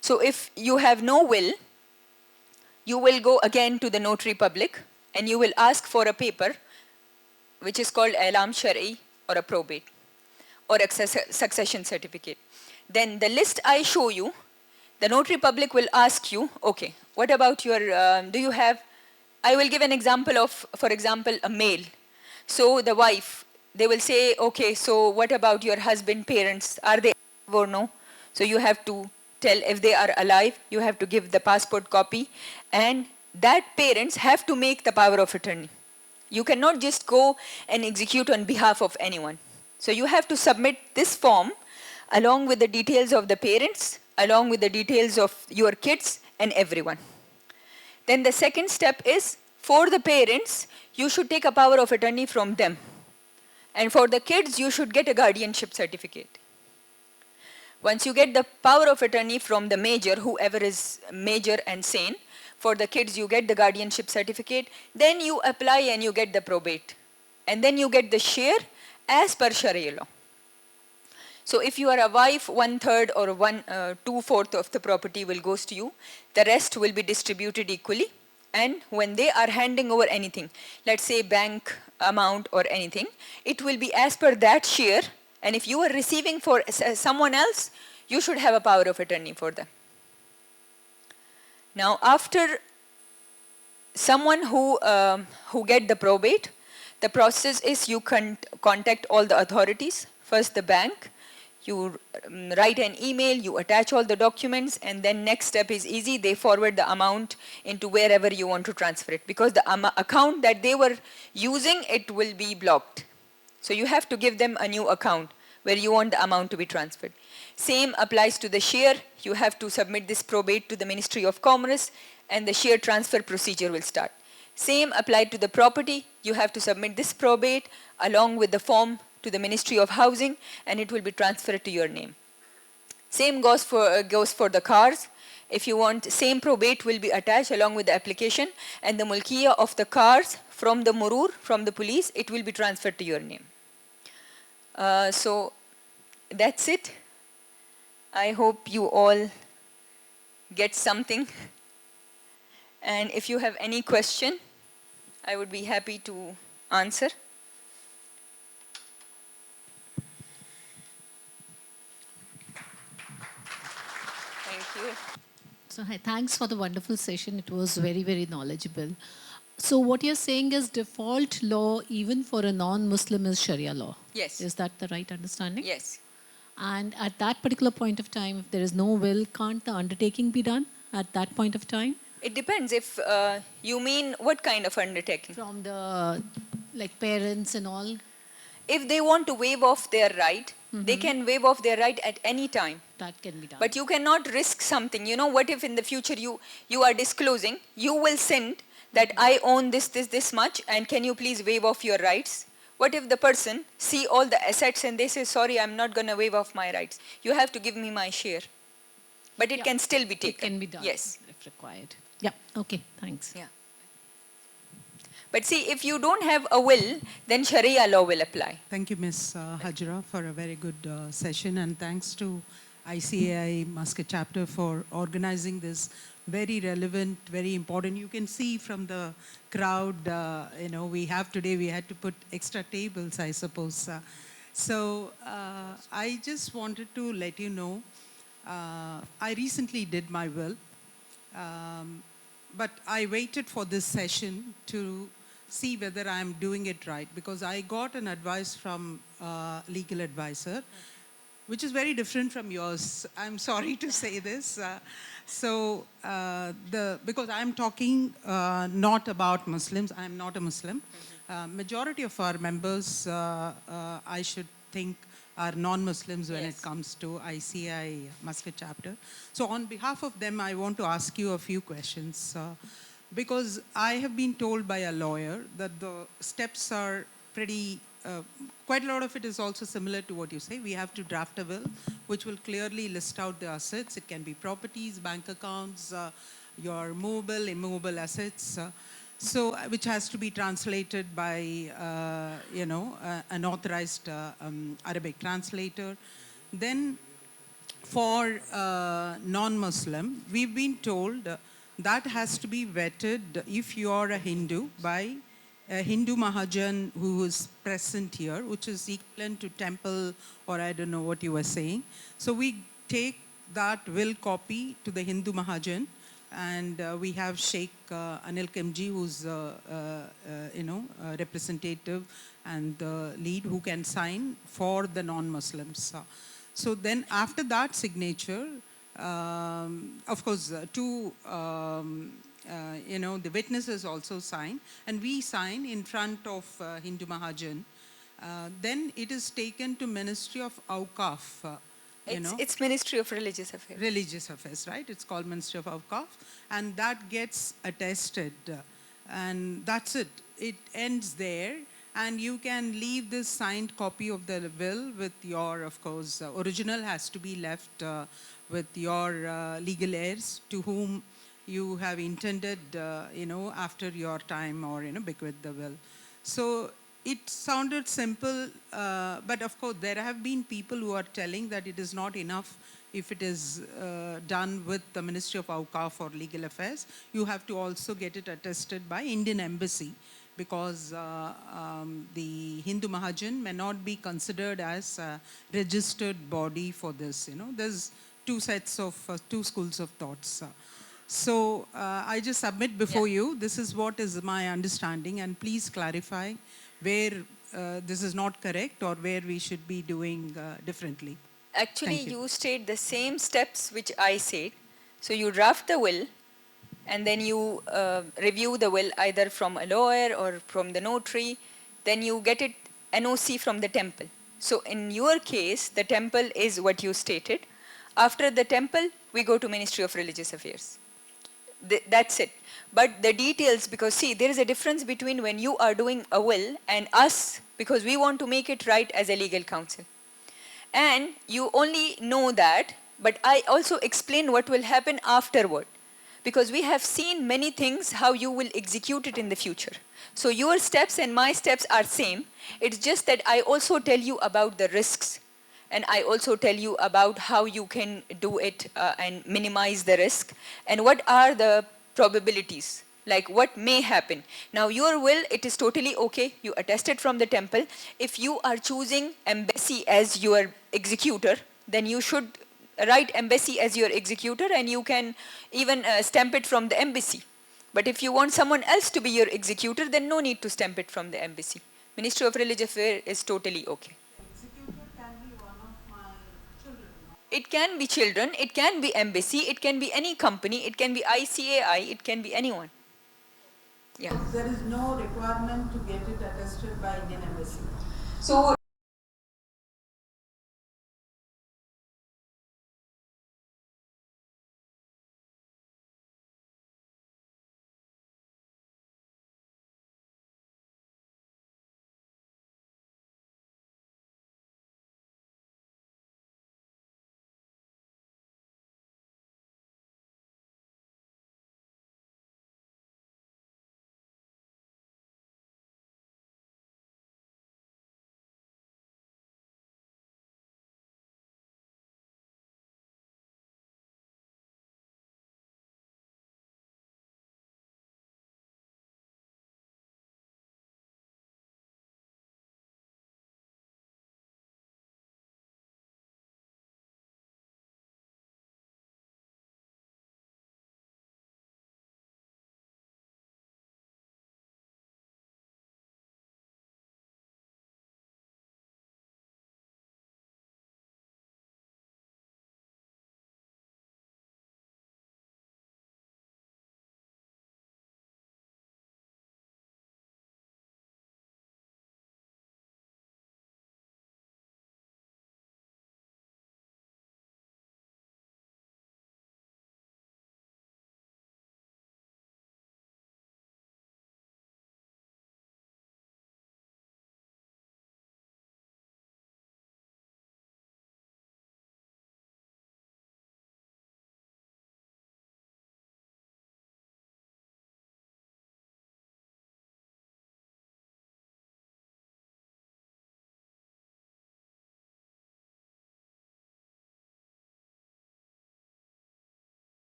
So if you have no will, you will go again to the notary public and you will ask for a paper which is called Alam Shari or a probate or a succession certificate. Then the list I show you, the notary public will ask you, okay, what about your, do you have, I will give an example of, for example, a male. So the wife, they will say, okay, so what about your husband, parents, are they alive or no? So you have to tell if they are alive, you have to give the passport copy, and that parents have to make the power of attorney. You cannot just go and execute on behalf of anyone. So you have to submit this form along with the details of the parents, along with the details of your kids and everyone. Then the second step is, for the parents, you should take a power of attorney from them. And for the kids, you should get a guardianship certificate. Once you get the power of attorney from the major, whoever is major and sane, for the kids you get the guardianship certificate, then you apply and you get the probate. And then you get the share as per Sharia law. So if you are a wife, 1/3 or 2/4 of the property will goes to you. The rest will be distributed equally. And when they are handing over anything, let's say bank amount or anything, it will be as per that share. And if you are receiving for someone else, you should have a power of attorney for them. Now, after someone who get the probate, the process is you can contact all the authorities. First, the bank. You write an email, you attach all the documents, and then next step is easy. They forward the amount into wherever you want to transfer it, because the account that they were using, it will be blocked. So you have to give them a new account where you want the amount to be transferred. Same applies to the share. You have to submit this probate to the Ministry of Commerce, and the share transfer procedure will start. Same applied to the property. You have to submit this probate along with the form to the Ministry of Housing, and it will be transferred to your name. Same goes for the cars. If you want, same probate will be attached along with the application, and the mulkiya of the cars from the murur, from the police, it will be transferred to your name. So that's it. I hope you all get something. And if you have any question, I would be happy to answer. Thank you. So hi, thanks for the wonderful session. It was very, very knowledgeable. So what you're saying is default law, even for a non-Muslim, is Sharia law. Yes. Is that the right understanding? Yes. And at that particular point of time, if there is no will, can't the undertaking be done at that point of time? It depends. If you mean what kind of undertaking? From the like parents and all? If they want to waive off their right, they can waive off their right at any time. That can be done. But you cannot risk something. You know, what if in the future you are disclosing, you will send that I own this much, and can you please waive off your rights? What if the person see all the assets and they say, sorry, I'm not going to waive off my rights. You have to give me my share. But it can still be taken. It can be done. Yes. If required. Yeah. Okay. Thanks. Yeah. But see, if you don't have a will, then Sharia law will apply. Thank you, Ms. Hajra, for a very good session, and thanks to ICAI Muscat Chapter for organizing this very relevant, very important. You can see from the crowd, we have today, we had to put extra tables, I suppose. I just wanted to let you know, I recently did my will. But I waited for this session to see whether I'm doing it right, because I got an advice from legal advisor, which is very different from yours. I'm sorry to say this. Because I'm talking not about Muslims, I'm not a Muslim. Majority of our members, I should think, are non-Muslims when it comes to ICAI Muscat Chapter. So on behalf of them, I want to ask you a few questions. Because I have been told by a lawyer that the steps are pretty, quite a lot of it is also similar to what you say. We have to draft a will, which will clearly list out the assets. It can be properties, bank accounts, your movable, immovable assets. Which has to be translated by, an authorized Arabic translator. Then for non-Muslim, we've been told that has to be vetted if you are a Hindu by a Hindu Mahajan who is present here, which is equivalent to temple, or I don't know what you were saying. So we take that will copy to the Hindu Mahajan, and we have Sheikh Anil Kimji, who's a representative and the lead who can sign for the non-Muslims. So then after that signature, of course, the witnesses also sign, and we sign in front of Hindu Mahajan. Then it is taken to Ministry of Awqaf. It's Ministry of Religious Affairs. Religious Affairs, right? It's called Ministry of Awqaf. And that gets attested. And that's it. It ends there. And you can leave this signed copy of the will with your, of course, original has to be left with your legal heirs to whom you have intended, after your time, or, bequeath the will. So it sounded simple, but of course there have been people who are telling that it is not enough if it is done with the Ministry of Awqaf or Legal Affairs. You have to also get it attested by Indian Embassy, because the Hindu Mahajan may not be considered as a registered body for this. There's two schools of thoughts. I just submit before you, this is what is my understanding, and please clarify where this is not correct or where we should be doing differently. Actually, you state the same steps which I said. So you draft the will, and then you review the will either from a lawyer or from the notary. Then you get it NOC from the temple. So in your case, the temple is what you stated. After the temple, we go to Ministry of Religious Affairs. That's it. But the details, because see, there is a difference between when you are doing a will and us, because we want to make it right as a legal counsel. And you only know that, but I also explain what will happen afterward. Because we have seen many things how you will execute it in the future. So your steps and my steps are same. It's just that I also tell you about the risks. And I also tell you about how you can do it and minimize the risk. And what are the probabilities, like what may happen. Now your will, it is totally okay. You attest it from the temple. If you are choosing embassy as your executor, then you should write embassy as your executor, and you can even stamp it from the embassy. But if you want someone else to be your executor, then no need to stamp it from the embassy. Ministry of Religious Affairs is totally okay. It can be children, it can be embassy, it can be any company, it can be ICAI, it can be anyone. Yeah. There is no requirement to get it attested by Indian Embassy. So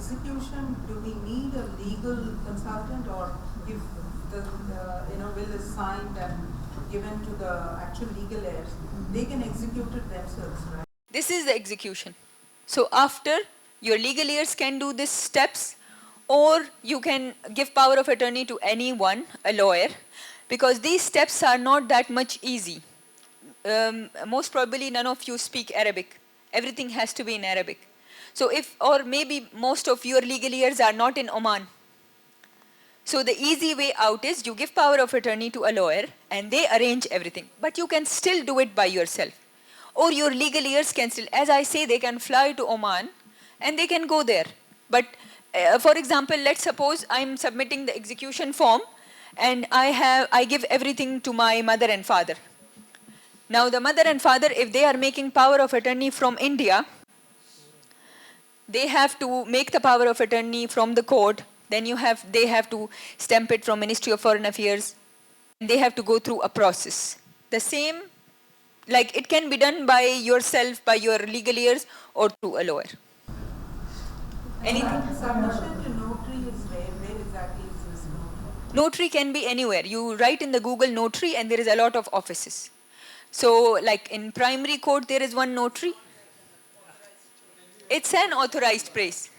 execution, do we need a legal consultant, or if the will is signed and given to the actual legal heirs, they can execute it themselves, right? This is the execution. So after, your legal heirs can do these steps, or you can give power of attorney to anyone, a lawyer, because these steps are not that much easy. Most probably none of you speak Arabic. Everything has to be in Arabic. So if, or maybe most of your legal heirs are not in Oman. So the easy way out is you give power of attorney to a lawyer and they arrange everything. But you can still do it by yourself. Or your legal heirs can still, as I say, they can fly to Oman and they can go there. But for example, let's suppose I'm submitting the execution form and I give everything to my mother and father. Now the mother and father, if they are making power of attorney from India, they have to make the power of attorney from the court, then they have to stamp it from Ministry of Foreign Affairs, and they have to go through a process. The same, like it can be done by yourself, by your legal heirs, or through a lawyer. Anything? Submission to notary is where exactly is this notary? Notary can be anywhere. You write in the Google notary and there is a lot of offices. So like in primary court, there is one notary. It's an authorized place.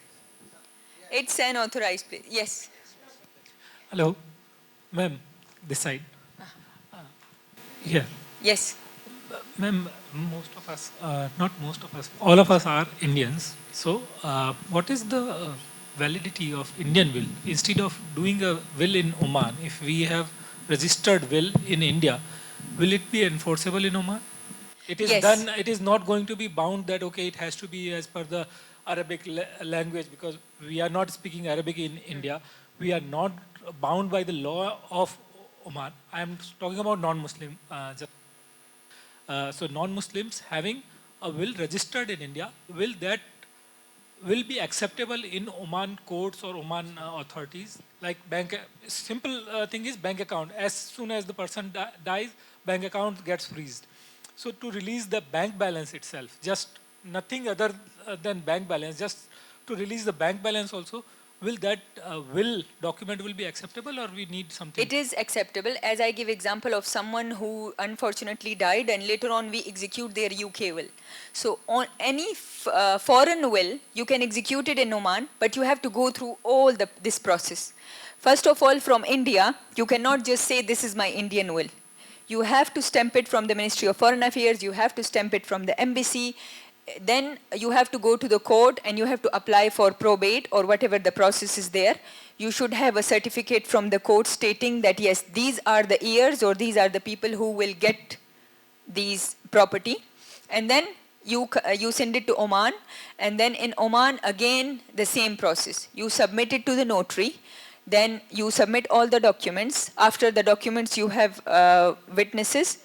It's an authorized place. Yes. Hello, ma'am, this side. Here. Yes. Ma'am, most of us, not most of us, all of us are Indians. So, what is the validity of Indian will? Instead of doing a will in Oman, if we have registered will in India, will it be enforceable in Oman? It is Yes. done, it is not going to be bound that, okay, it has to be as per the Arabic language, because we are not speaking Arabic in India. We are not bound by the law of Oman. I am talking about non-Muslim. So non-Muslims having a will registered in India, will that will be acceptable in Oman courts or Oman authorities? Like simple thing is bank account. As soon as the person dies, bank account gets freezed. So to release the bank balance itself, just nothing other than bank balance, just to release the bank balance also, will that will document will be acceptable, or we need something? It is acceptable. As I give example of someone who unfortunately died and later on we execute their UK will. So on any foreign will, you can execute it in Oman, but you have to go through all this process. First of all, from India, you cannot just say this is my Indian will. You have to stamp it from the Ministry of Foreign Affairs, you have to stamp it from the embassy, then you have to go to the court and you have to apply for probate or whatever the process is there. You should have a certificate from the court stating that yes, these are the heirs or these are the people who will get these property. And then you send it to Oman, and then in Oman again the same process. You submit it to the notary, then you submit all the documents. After the documents you have witnesses,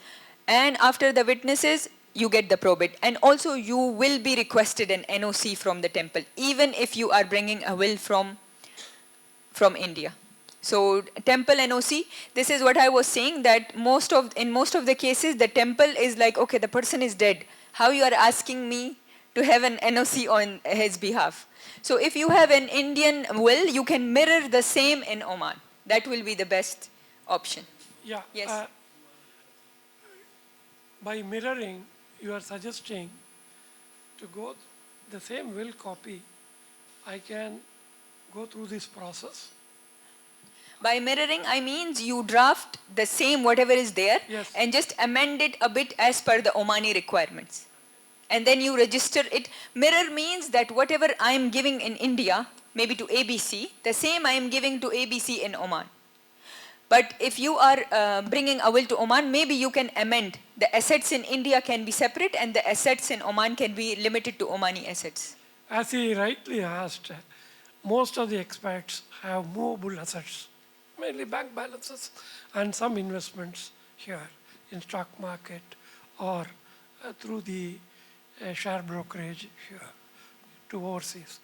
and after the witnesses you get the probate. And also you will be requested an NOC from the temple, even if you are bringing a will from India. So temple NOC, this is what I was saying, that in most of the cases the temple is like, okay, the person is dead. How you are asking me to have an NOC on his behalf? So if you have an Indian will, you can mirror the same in Oman. That will be the best option. Yeah. Yes. By mirroring, you are suggesting to go the same will copy. I can go through this process. By mirroring, I mean you draft the same whatever is there, Yes. and just amend it a bit as per the Omani requirements. And then you register it. Mirror means that whatever I am giving in India, maybe to ABC, the same I am giving to ABC in Oman. But if you are bringing a will to Oman, maybe you can amend. The assets in India can be separate and the assets in Oman can be limited to Omani assets. As he rightly asked, most of the expats have movable assets, mainly bank balances and some investments here in stock market or through the share brokerage here to overseas.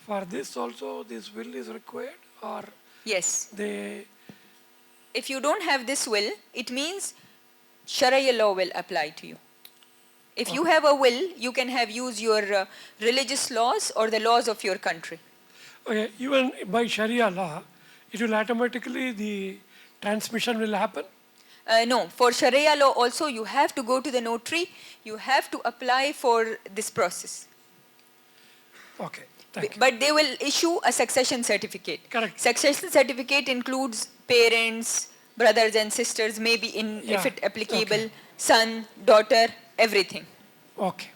For this also, this will is required, or Yes. If you don't have this will, it means Sharia law will apply to you. If you have a will, you can use your religious laws or the laws of your country. Okay, even by Sharia law, it will automatically, the transmission will happen. No, for Sharia law also you have to go to the notary, you have to apply for this process. Okay, thank you. But they will issue a succession certificate. Correct. Succession certificate includes parents, brothers and sisters, maybe in if Yeah, it applicable, okay. son, daughter, everything. Okay.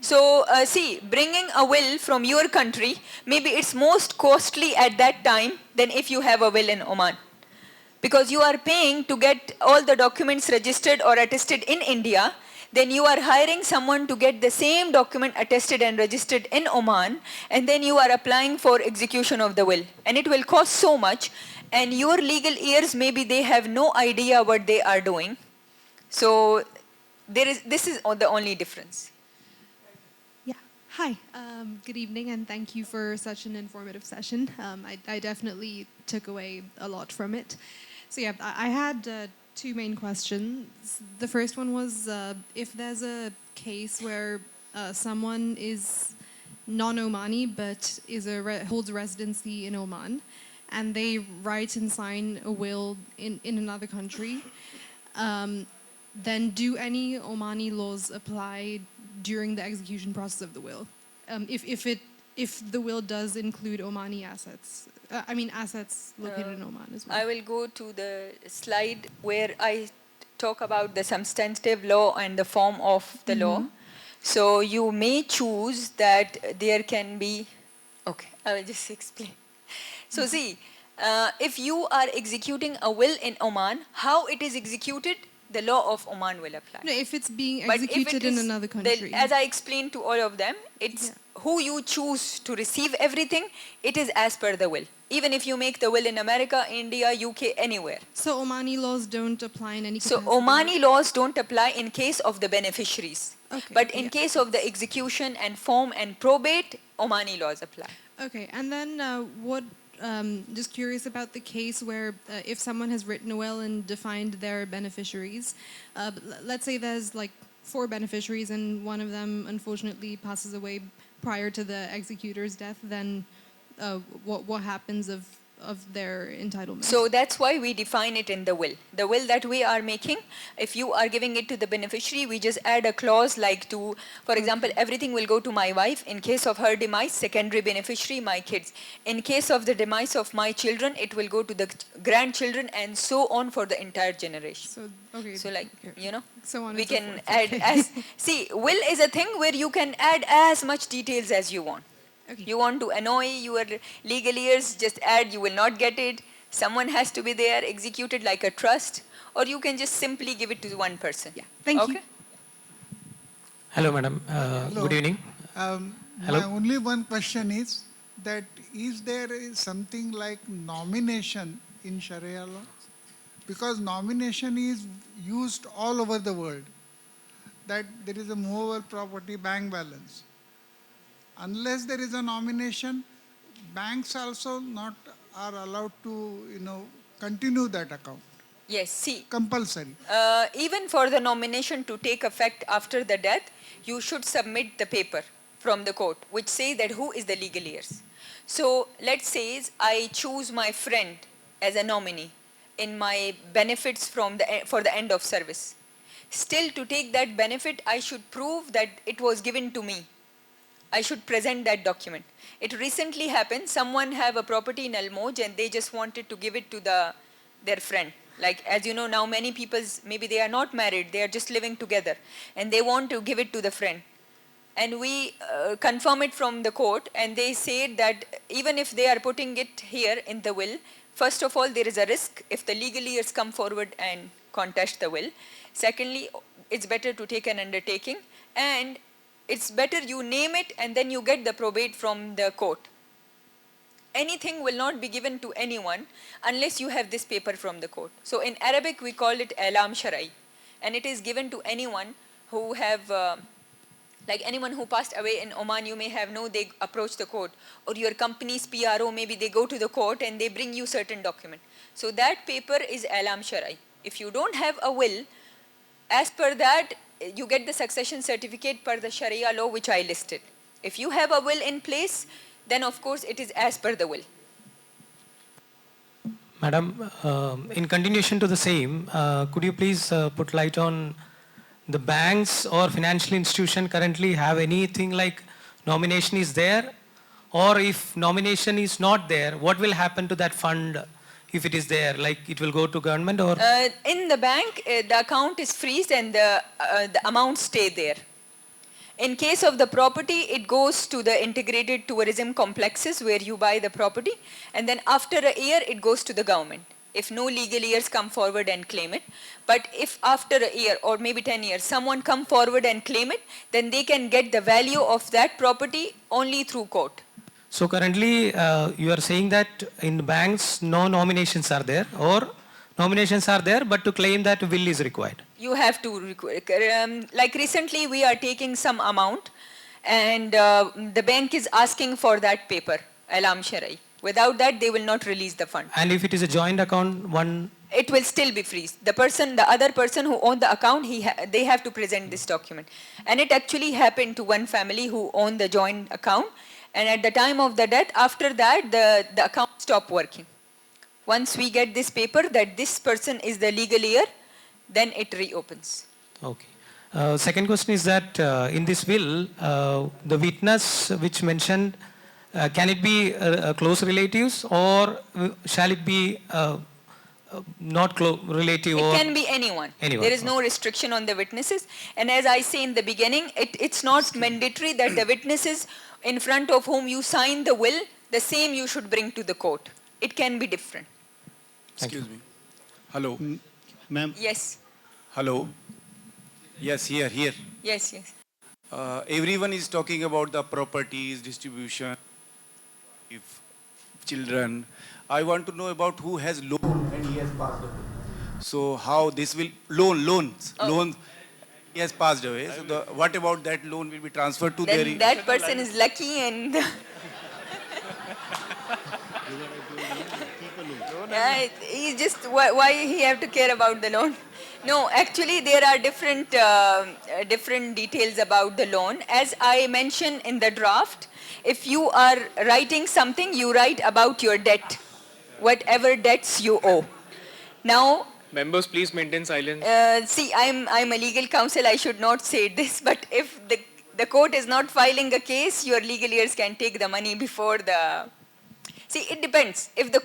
So see, bringing a will from your country, maybe it's most costly at that time than if you have a will in Oman. Because you are paying to get all the documents registered or attested in India, then you are hiring someone to get the same document attested and registered in Oman, and then you are applying for execution of the will. And it will cost so much, and your legal heirs, maybe they have no idea what they are doing. So this is the only difference. Yeah. Hi. Good evening, and thank you for such an informative session. I definitely took away a lot from it. So yeah, I had two main questions. The first one was if there's a case where someone is non-Omani but holds a residency in Oman, and they write and sign a will in another country, then do any Omani laws apply during the execution process of the will? If the will does include Omani assets, assets located in Oman as well. I will go to the slide where I talk about the substantive law and the form of the law. So you may choose that there can be, okay, I will just explain. So see, if you are executing a will in Oman, how it is executed, the law of Oman will apply. No, if it's being But if executed it in is another country. as I explained to all of them, it's who you choose to receive everything, it is as per the will. Even if you make the will in America, India, UK, anywhere. So Omani laws don't apply in any So capacity? Omani laws don't apply in case of the beneficiaries. Okay, But in case of the execution and form and probate, Omani laws apply. Okay, and then just curious about the case where if someone has written a will and defined their beneficiaries, let's say there's like 4 beneficiaries and one of them unfortunately passes away prior to the executor's death, then what happens of their entitlement? So that's why we define it in the will. The will that we are making, if you are giving it to the beneficiary, we just add a clause like to, for example, everything will go to my wife. In case of her demise, secondary beneficiary, my kids. In case of the demise of my children, it will go to the grandchildren and so on for the entire generation. So, okay. So like, you know, So on we and so can forth. add Okay. as, see, will is a thing where you can add as much details as you want. Okay. You want to annoy your legal ears, just add, you will not get it. Someone has to be there, executed like a trust, or you can just simply give it to one person. Yeah, thank okay? you. Hello, madam. Good evening. Hello. My only one question is that is there something like nomination in Sharia law? Because nomination is used all over the world, that there is a movable property bank balance. Unless there is a nomination, banks also not are allowed to, continue that account. Yes, see, Compulsory. even for the nomination to take effect after the death, you should submit the paper from the court, which say that who is the legal heirs. So let's say I choose my friend as a nominee in my benefits for the end of service. Still, to take that benefit, I should prove that it was given to me. I should present that document. It recently happened, someone have a property in Almoj and they just wanted to give it to their friend. Like, as you know, now many people, maybe they are not married, they are just living together and they want to give it to the friend. And we confirm it from the court and they said that even if they are putting it here in the will, first of all, there is a risk if the legal heirs come forward and contest the will. Secondly, it's better to take an undertaking, and it's better you name it and then you get the probate from the court. Anything will not be given to anyone unless you have this paper from the court. So in Arabic, we call it alam sharai, and it is given to anyone who have, like anyone who passed away in Oman, you may have they approach the court, or your company's PRO, maybe they go to the court and they bring you certain document. So that paper is alam sharai. If you don't have a will, as per that, you get the succession certificate per the Sharia law which I listed. If you have a will in place, then of course it is as per the will. Madam, in continuation to the same, could you please put light on the banks or financial institution currently have anything like nomination is there, or if nomination is not there, what will happen to that fund if it is there? Like it will go to government or? In the bank, the account is freezed and the amount stay there. In case of the property, it goes to the integrated tourism complexes where you buy the property, and then after a year, it goes to the government. If no legal heirs come forward and claim it, but if after a year or maybe 10 years, someone come forward and claim it, then they can get the value of that property only through court. So currently, you are saying that in banks, no nominations are there, or nominations are there, but to claim that will is required. You have to, like recently we are taking some amount and the bank is asking for that paper, Alam Sharai. Without that, they will not release the fund. And if it is a joint account, one? It will still be freezed. The other person who owned the account, they have to present this document. And it actually happened to one family who owned the joint account. And at the time of the death, after that, the account stopped working. Once we get this paper that this person is the legal heir, then it reopens. Okay. Second question is that in this will, the witness which mentioned, can it be close relatives or shall it be not close relative? It can be anyone. There is no restriction on the witnesses. And as I say in the beginning, it's not mandatory that the witnesses in front of whom you sign the will, the same you should bring to the court. It can be different. Excuse me. Hello. Ma'am. Yes. Hello. Yes, here. Yes, yes. Everyone is talking about the properties, distribution, if children. I want to know about who has loan and he has passed away. So how this will, loans, he has passed away. So what about that loan will be transferred to then that person is lucky and he's just, why he have to care about the loan? No, actually there are different details about the loan. As I mentioned in the draft, if you are writing something, you write about your debt, whatever debts you owe. Now, members, please maintain silence. See, I'm a legal counsel. I should not say this, but if the court is not filing a case, your legal heirs can take the money before the. See, it depends. If the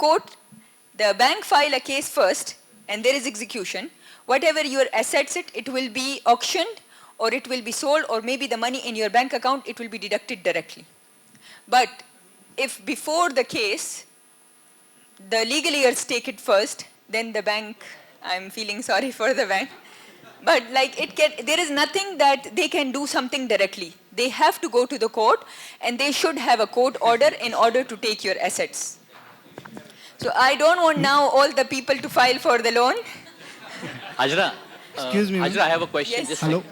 bank file a case first, and there is execution, whatever your assets it will be auctioned, or it will be sold, or maybe the money in your bank account, it will be deducted directly. But if before the case, the legal heirs take it first, then the bank, I'm feeling sorry for the bank, but like there is nothing that they can do something directly. They have to go to the court and they should have a court order in order to take your assets. So I don't want now all the people to file for the loan. Hajra, excuse me. Hajra, I have a question. Yes. Just Hello.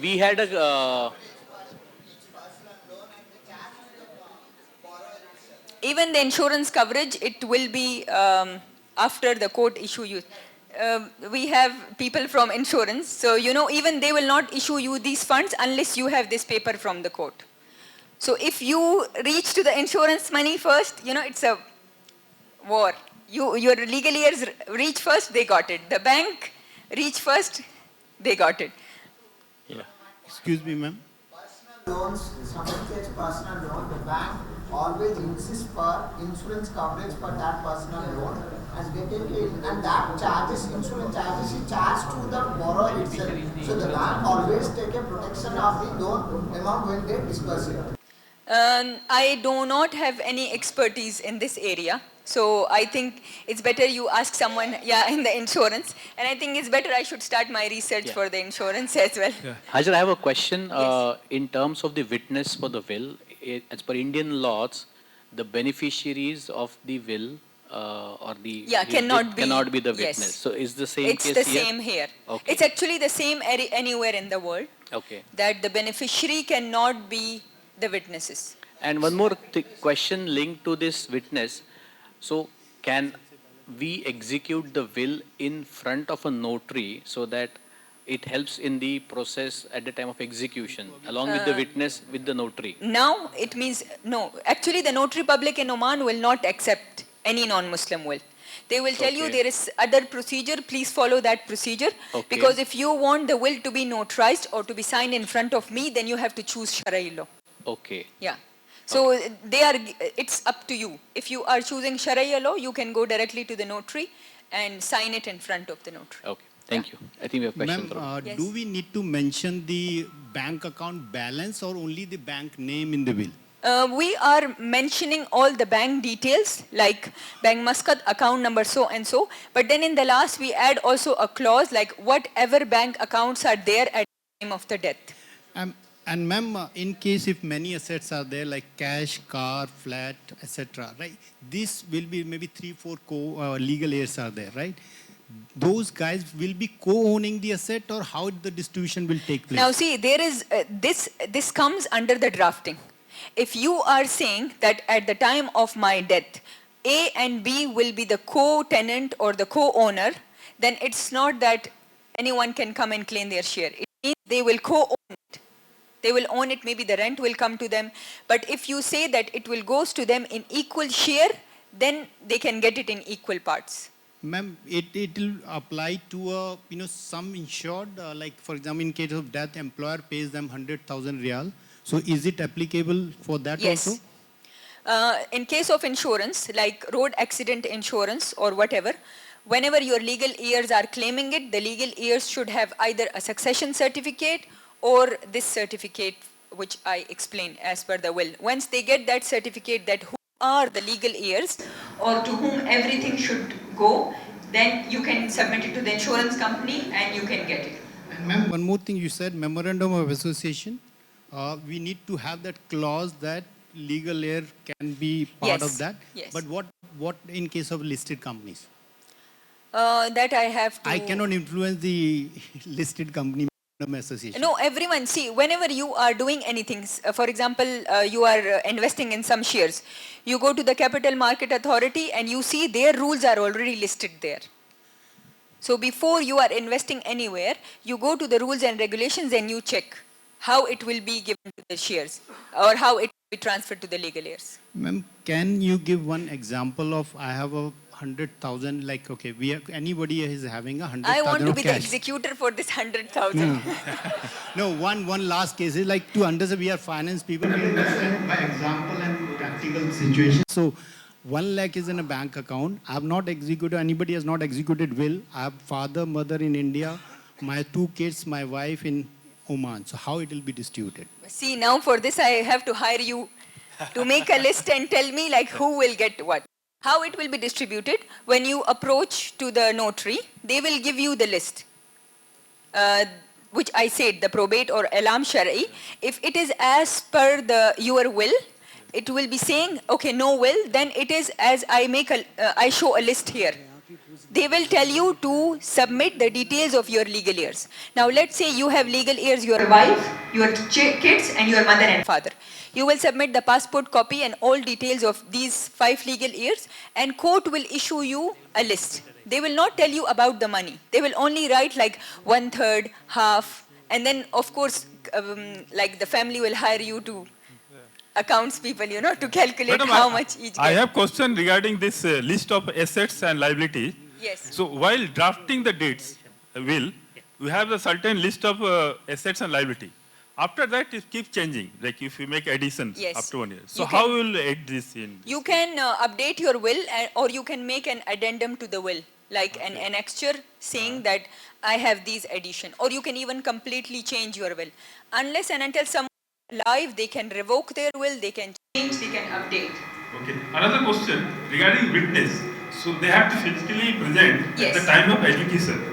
We had a even the insurance coverage, it will be after the court issue you. We have people from insurance, so even they will not issue you these funds unless you have this paper from the court. So if you reach to the insurance money first, it's a war. Your legal heirs reach first, they got it. The bank reach first, they got it. Yeah. Excuse me, ma'am. Loans, someone takes personal loan, the bank always insists for insurance coverage for that personal loan, and they take it, and that insurance charges is charged to the borrower itself. So the bank always take a protection of the loan amount when they disperse it. I do not have any expertise in this area. So I think it's better you ask someone, in the insurance. And I think it's better I should start my research for the insurance as well. Yeah. Hajra, I have a question. Yes. In terms of the witness for the will, as per Indian laws, the beneficiaries of the will or the cannot be the witness. Yes. So is the same It's case the here? same here. Okay. It's actually the same anywhere in the world. Okay. That the beneficiary cannot be the witnesses. And one more question linked to this witness. So can we execute the will in front of a notary so that it helps in the process at the time of execution, along with the witness, with the notary. Now it means, no, actually the notary public in Oman will not accept any non-Muslim will. They will tell you there is other procedure, please follow that procedure. Because if you want the will to be notarized or to be signed in front of me, then you have to choose Shari'i law. Okay. Yeah. So it's up to you. If you are choosing Sharia law, you can go directly to the notary and sign it in front of the notary. Okay. Thank you. I think we have questions. Ma'am, Yes. do we need to mention the bank account balance or only the bank name in the will? We are mentioning all the bank details like Bank Muscat account number so and so. But then in the last, we add also a clause like whatever bank accounts are there at the time of the death. And ma'am, in case if many assets are there like cash, car, flat, etc., right? This will be maybe 3-4 legal heirs are there, right? Those guys will be co-owning the asset, or how the distribution will take place? Now see, there is this comes under the drafting. If you are saying that at the time of my death, A and B will be the co-tenant or the co-owner, then it's not that anyone can come and claim their share. It means they will co-own it. They will own it, maybe the rent will come to them. But if you say that it will goes to them in equal share, then they can get it in equal parts. Ma'am, it will apply to some insured, like for example, in case of death, employer pays them 100,000 riyal. So is it applicable for that also? Yes. In case of insurance, like road accident insurance or whatever, whenever your legal heirs are claiming it, the legal heirs should have either a succession certificate or this certificate which I explained as per the will. Once they get that certificate that who are the legal heirs or to whom everything should go, then you can submit it to the insurance company and you can get it. And ma'am, one more thing you said, memorandum of association. We need to have that clause that legal heir can be part of that. Yes. But what in case of listed companies? That I have to... I cannot influence the listed company association. No, everyone, see, whenever you are doing anything, for example, you are investing in some shares, you go to the Capital Market Authority and you see their rules are already listed there. So before you are investing anywhere, you go to the rules and regulations and you check how it will be given to the shares or how it will be transferred to the legal heirs. Ma'am, can you give one example of, I have a 100,000, like, okay, anybody is having a 100,000 I want to be cash. the executor for this 100,000. No, one last case is like to understand, we are finance people, we understand by example and practical situation. So 1 lakh is in a bank account. I have not executed, anybody has not executed will. I have father, mother in India, my 2 kids, my wife in Oman. So how it will be distributed? See, now for this I have to hire you to make a list and tell me like who will get what. How it will be distributed, when you approach to the notary, they will give you the list, which I said, the probate or alam shari. If it is as per your will, it will be saying, okay, no will, then it is as I show a list here. They will tell you to submit the details of your legal heirs. Now let's say you have legal heirs, your wife, your kids and your mother and father. You will submit the passport copy and all details of these 5 legal heirs and court will issue you a list. They will not tell you about the money. They will only write like 1/3, half, and then of course like the family will hire you to accounts people, to calculate Madam, how much each I gets. have question regarding this list of assets and liabilities. Yes. So while drafting the dates will, we have a certain list of assets and liability. After that, it keeps changing. Like if you make additions Yes. after 1 year. So You how can- will add this in? You can update your will or you can make an addendum to the will, like an annexure saying that I have these addition. Or you can even completely change your will. Unless and until someone is alive, they can revoke their will, they can change, they can update. Okay. Another question regarding witness. So they have to physically present Yes. at the time of execution.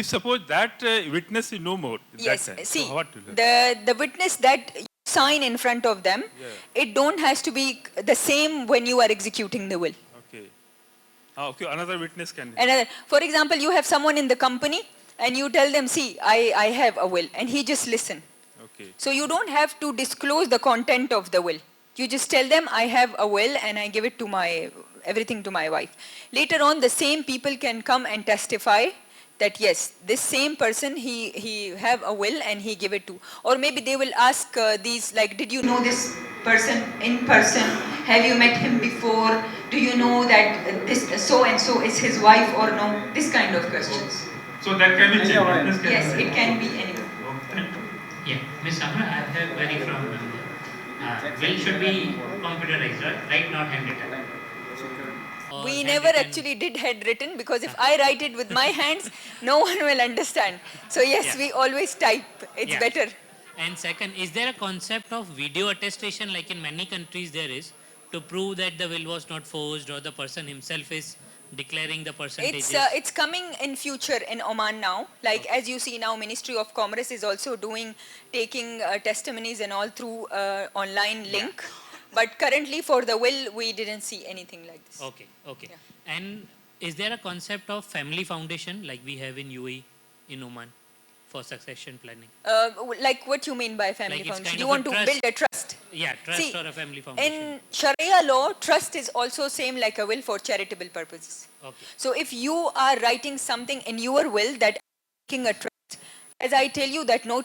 If suppose that witness is no more at Yes, that time, see, so what will happen? the witness that you sign in front of them, it don't has to be the same when you are executing the will. Okay. Okay, another witness can. For example, you have someone in the company and you tell them, see, I have a will, and he just listen. Okay. So you don't have to disclose the content of the will. You just tell them, I have a will and I give it to everything to my wife. Later on, the same people can come and testify that yes, this same person, he have a will and he give it to. Or maybe they will ask these like, did you know this person in person? Have you met him before? Do you know that this so and so is his wife or no? This kind of questions. So that can be changed. Yes, it can be anyone. Yeah, Ms. Amra, I have query from member. Will should be computerized, right? Not handwritten. We never actually did handwritten because if I write it with my hands, no one will understand. So yes, we always type. It's better. And second, is there a concept of video attestation like in many countries there is to prove that the will was not forged or the person himself is declaring the percentages? It's coming in future in Oman now. Like as you see now, Ministry of Commerce is also taking testimonies and all through online link. But currently for the will, we didn't see anything like this. Okay. And is there a concept of family foundation like we have in UAE, in Oman, for succession planning? Like what you mean by family Like foundation? You want to build a trust? Yeah, trust See, or a family foundation. in Sharia law, trust is also same like a will for charitable purposes. Okay. So if you are writing something in your will that making a trust, as I tell you that no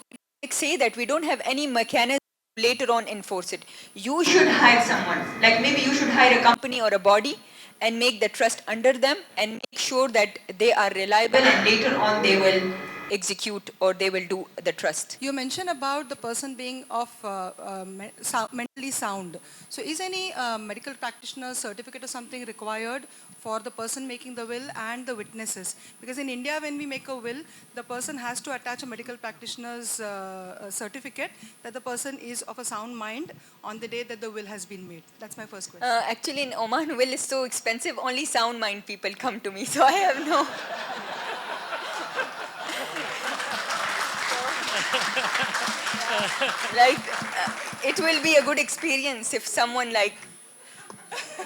say that we don't have any mechanism later on enforce it. You should hire someone. Like maybe you should hire a company or a body and make the trust under them and make sure that they are reliable and later on they will execute or they will do the trust. You mentioned about the person being of mentally sound. So is any medical practitioner certificate or something required for the person making the will and the witnesses? Because in India, when we make a will, the person has to attach a medical practitioner's certificate that the person is of a sound mind on the day that the will has been made. That's my first question. Actually, in Oman, will is so expensive, only sound mind people come to me. So I have no... it will be a good experience if someone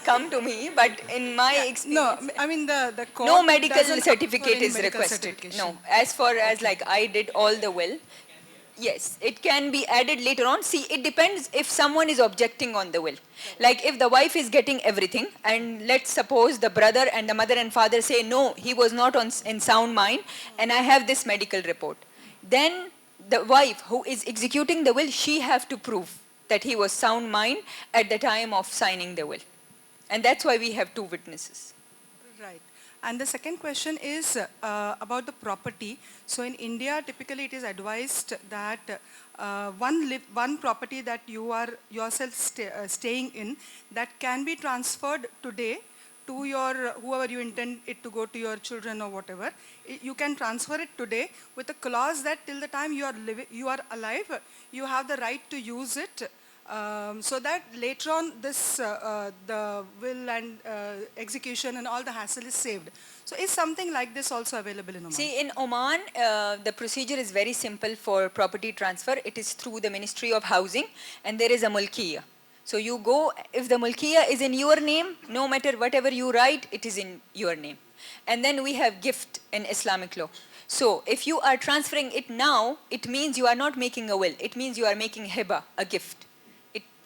come to me, but in my experience, no, I mean the court no medical doesn't certificate is medical requested. certification. No, as far as I did all the will, yes, it can be added later on. See, it depends if someone is objecting on the will. Like if the wife is getting everything, and let's suppose the brother and the mother and father say, no, he was not in sound mind, and I have this medical report. Then the wife who is executing the will, she have to prove that he was sound mind at the time of signing the will. And that's why we have two witnesses. Right. And the second question is about the property. So in India, typically it is advised that one property that you are yourself staying in, that can be transferred today to your, whoever you intend it to go, to your children or whatever. You can transfer it today with a clause that till the time you are alive, you have the right to use it. So that later on the will and execution and all the hassle is saved. So is something like this also available in Oman? See, in Oman, the procedure is very simple for property transfer. It is through the Ministry of Housing, and there is a mulkiya. So you go, if the mulkiya is in your name, no matter whatever you write, it is in your name. And then we have gift in Islamic law. So if you are transferring it now, it means you are not making a will. It means you are making hiba, a gift.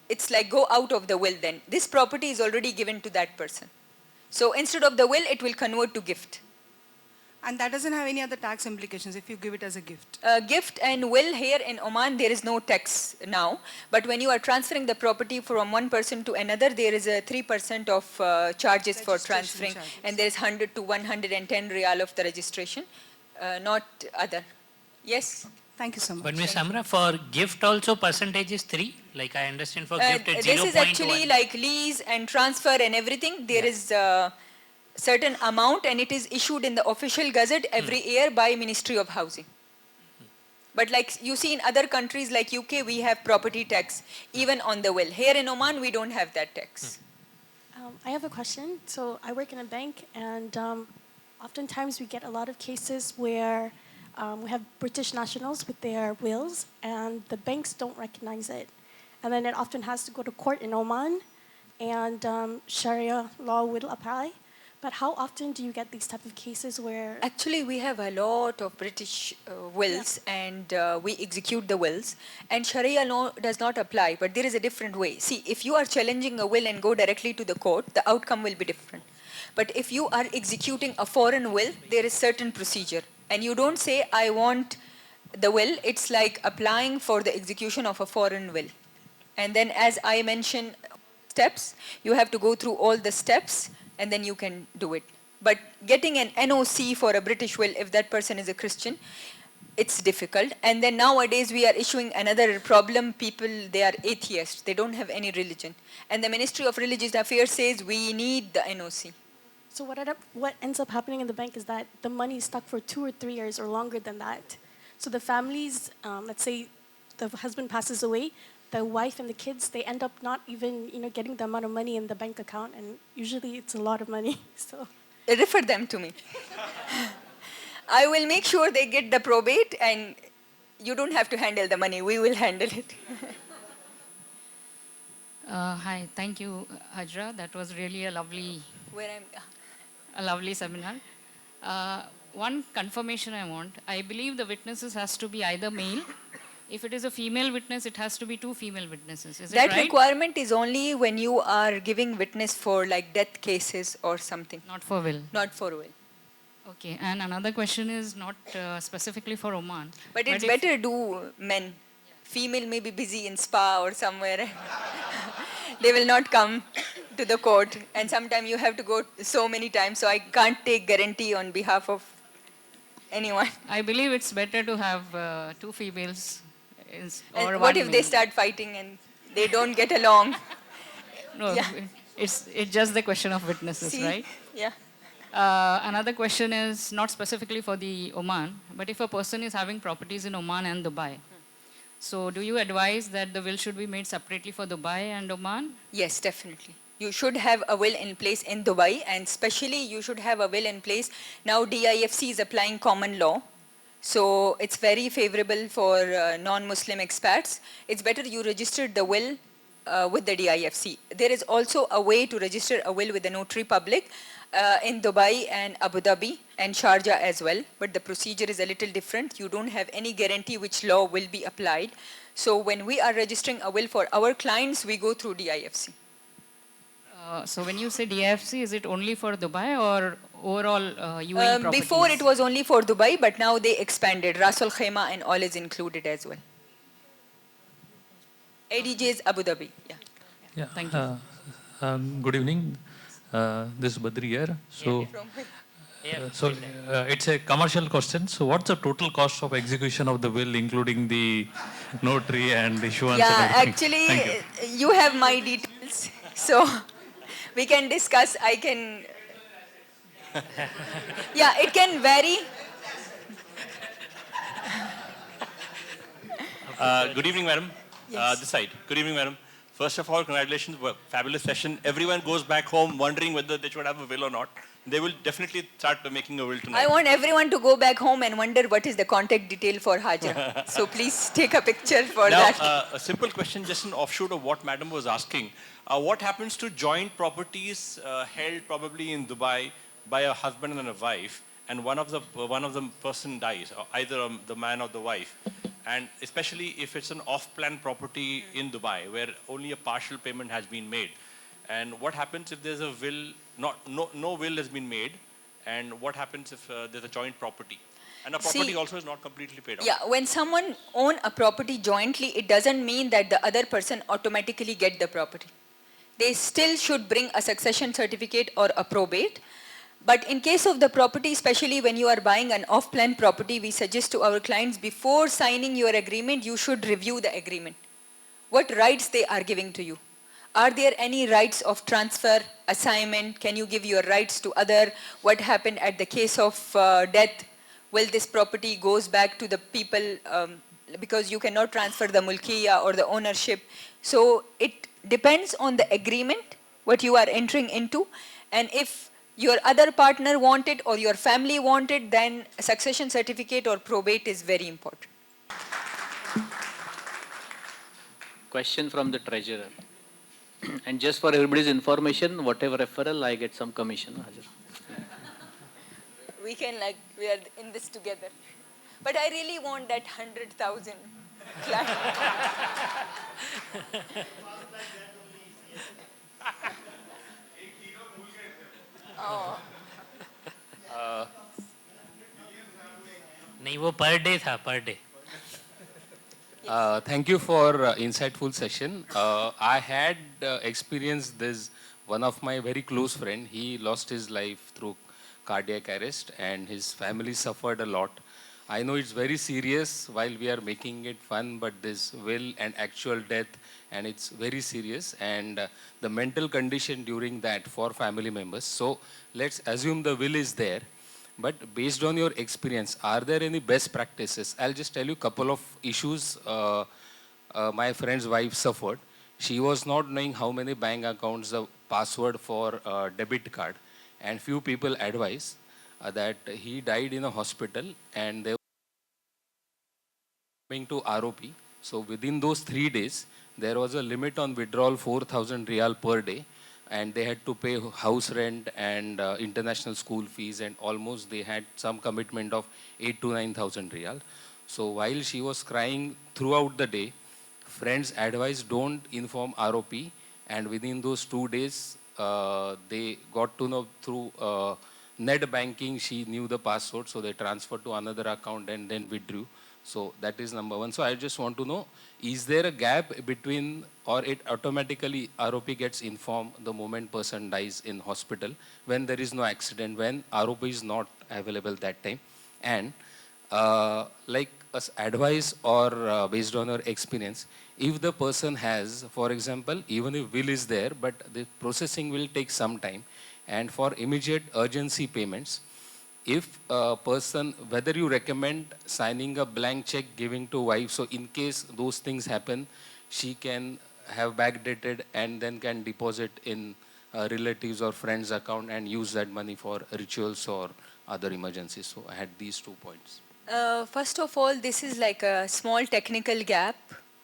It's like go out of the will then. This property is already given to that person. So instead of the will, it will convert to gift. And that doesn't have any other tax implications if you give it as a gift? Gift and will here in Oman, there is no tax now. But when you are transferring the property from one person to another, there is a 3% of charges for transferring. Charges. And there is 100 to 110 riyal of the registration, not other. Yes? Thank you so much. But Ms. Amra, for gift also percentage is 3? Like I understand for gift it's 0.1. This is actually like lease and transfer and everything. There is a certain amount and it is issued in the official gazette every year by Ministry of Housing. But like you see in other countries like UK, we have property tax even on the will. Here in Oman, we don't have that tax. I have a question. So I work in a bank and oftentimes we get a lot of cases where we have British nationals with their wills and the banks don't recognize it. And then it often has to go to court in Oman and Sharia law will apply. But how often do you get these type of cases where... Actually, we have a lot of British wills and we execute the wills. And Sharia law does not apply, but there is a different way. See, if you are challenging a will and go directly to the court, the outcome will be different. But if you are executing a foreign will, there is certain procedure. And you don't say, I want the will. It's like applying for the execution of a foreign will. And then, as I mentioned, steps, you have to go through all the steps, and then you can do it. But getting an NOC for a British will, if that person is a Christian, it's difficult. And then nowadays we are issuing another problem. People, they are atheists. They don't have any religion. And the Ministry of Religious Affairs says we need the NOC. So what ends up happening in the bank is that the money is stuck for 2 or 3 years or longer than that. So the families, let's say the husband passes away, the wife and the kids, they end up not even getting the amount of money in the bank account, and usually it's a lot of money. So refer them to me. I will make sure they get the probate, and you don't have to handle the money. We will handle it. Hi, thank you, Hajra. That was really a lovely seminar. One confirmation I want. I believe the witnesses has to be either male. If it is a female witness, it has to be 2 female witnesses. Is it right? That requirement is only when you are giving witness for like death cases or something. Not for will. Not for will. Okay, and another question is not specifically for Oman. But it's better do men. Female may be busy in spa or somewhere. They will not come to the court. And sometimes you have to go so many times, so I can't take guarantee on behalf of anyone. I believe it's better to have 2 females. Or what if they start fighting and they don't get along? No, yeah. It's just the question of witnesses, See? right? Yeah. Another question is not specifically for the Oman, but if a person is having properties in Oman and Dubai, so do you advise that the will should be made separately for Dubai and Oman? Yes, definitely. You should have a will in place in Dubai, and especially you should have a will in place. Now DIFC is applying common law. So it's very favorable for non-Muslim expats. It's better you register the will with the DIFC. There is also a way to register a will with the notary public in Dubai and Abu Dhabi and Sharjah as well. But the procedure is a little different. You don't have any guarantee which law will be applied. So when we are registering a will for our clients, we go through DIFC. So when you say DIFC, is it only for Dubai or overall UAE properties? Before it was only for Dubai, but now they expanded. Ras Al Khaimah and all is included as well. ADJ is Abu Dhabi. Yeah. Yeah. Thank you. Good evening. This is Badri here. So, it's a commercial question. So, what's the total cost of execution of the will, including the notary and issuance? Yeah, and actually, you have my details, so we can discuss. I can. Yeah, it can vary. Good evening, madam. Yes. This side. Good evening, madam. First of all, congratulations. Fabulous session. Everyone goes back home wondering whether they should have a will or not. They will definitely start making a will tonight. I want everyone to go back home and wonder what is the contact detail for Hajra. So please take a picture for now, that. a simple question, just an offshoot of what madam was asking. What happens to joint properties held probably in Dubai by a husband and a wife, and one of the person dies, or either the man or the wife, and especially if it's an off-plan property in Dubai where only a partial payment has been made, and what happens if there's a will, no will has been made, and what happens if there's a joint property, and a property also is not completely paid off? Yeah, when someone own a property jointly, it doesn't mean that the other person automatically get the property. They still should bring a succession certificate or a probate. But in case of the property, especially when you are buying an off-plan property, we suggest to our clients before signing your agreement, you should review the agreement. What rights they are giving to you? Are there any rights of transfer, assignment? Can you give your rights to other? What happened at the case of death? Will this property goes back to the people because you cannot transfer the mulkiya or the ownership? So it depends on the agreement, what you are entering into, and if your other partner want it or your family want it, then a succession certificate or probate is very important. Question from the treasurer. And just for everybody's information, whatever referral, I get some commission. Hajra. We can we are in this together. But I really want that 100,000 client. Oh. नहीं वो per day था per day. Thank you for insightful session. I had experienced this. One of my very close friend, he lost his life through cardiac arrest, and his family suffered a lot. I know it's very serious while we are making it fun, but this will and actual death, and it's very serious, and the mental condition during that for family members. So let's assume the will is there. But based on your experience, are there any best practices? I'll just tell you a couple of issues my friend's wife suffered. She was not knowing how many bank accounts, the password for debit card. And few people advise that he died in a hospital and they were coming to ROP. So within those 3 days, there was a limit on withdrawal 4,000 Riyal per day, and they had to pay house rent and international school fees, and almost they had some commitment of 8 to 9,000 Riyal. So while she was crying throughout the day, friends advised don't inform ROP, and within those 2 days, they got to know through net banking, she knew the password, so they transferred to another account and then withdrew. So that is number one. So I just want to know, is there a gap between, or it automatically ROP gets informed the moment person dies in hospital when there is no accident, when ROP is not available that time? And like as advice or based on your experience, if the person has, for example, even if will is there, but the processing will take some time, and for immediate urgency payments, if a person, whether you recommend signing a blank check giving to wife, so in case those things happen, she can have backdated and then can deposit in relatives or friends account and use that money for rituals or other emergencies. So I had these 2 points. First of all, this is like a small technical gap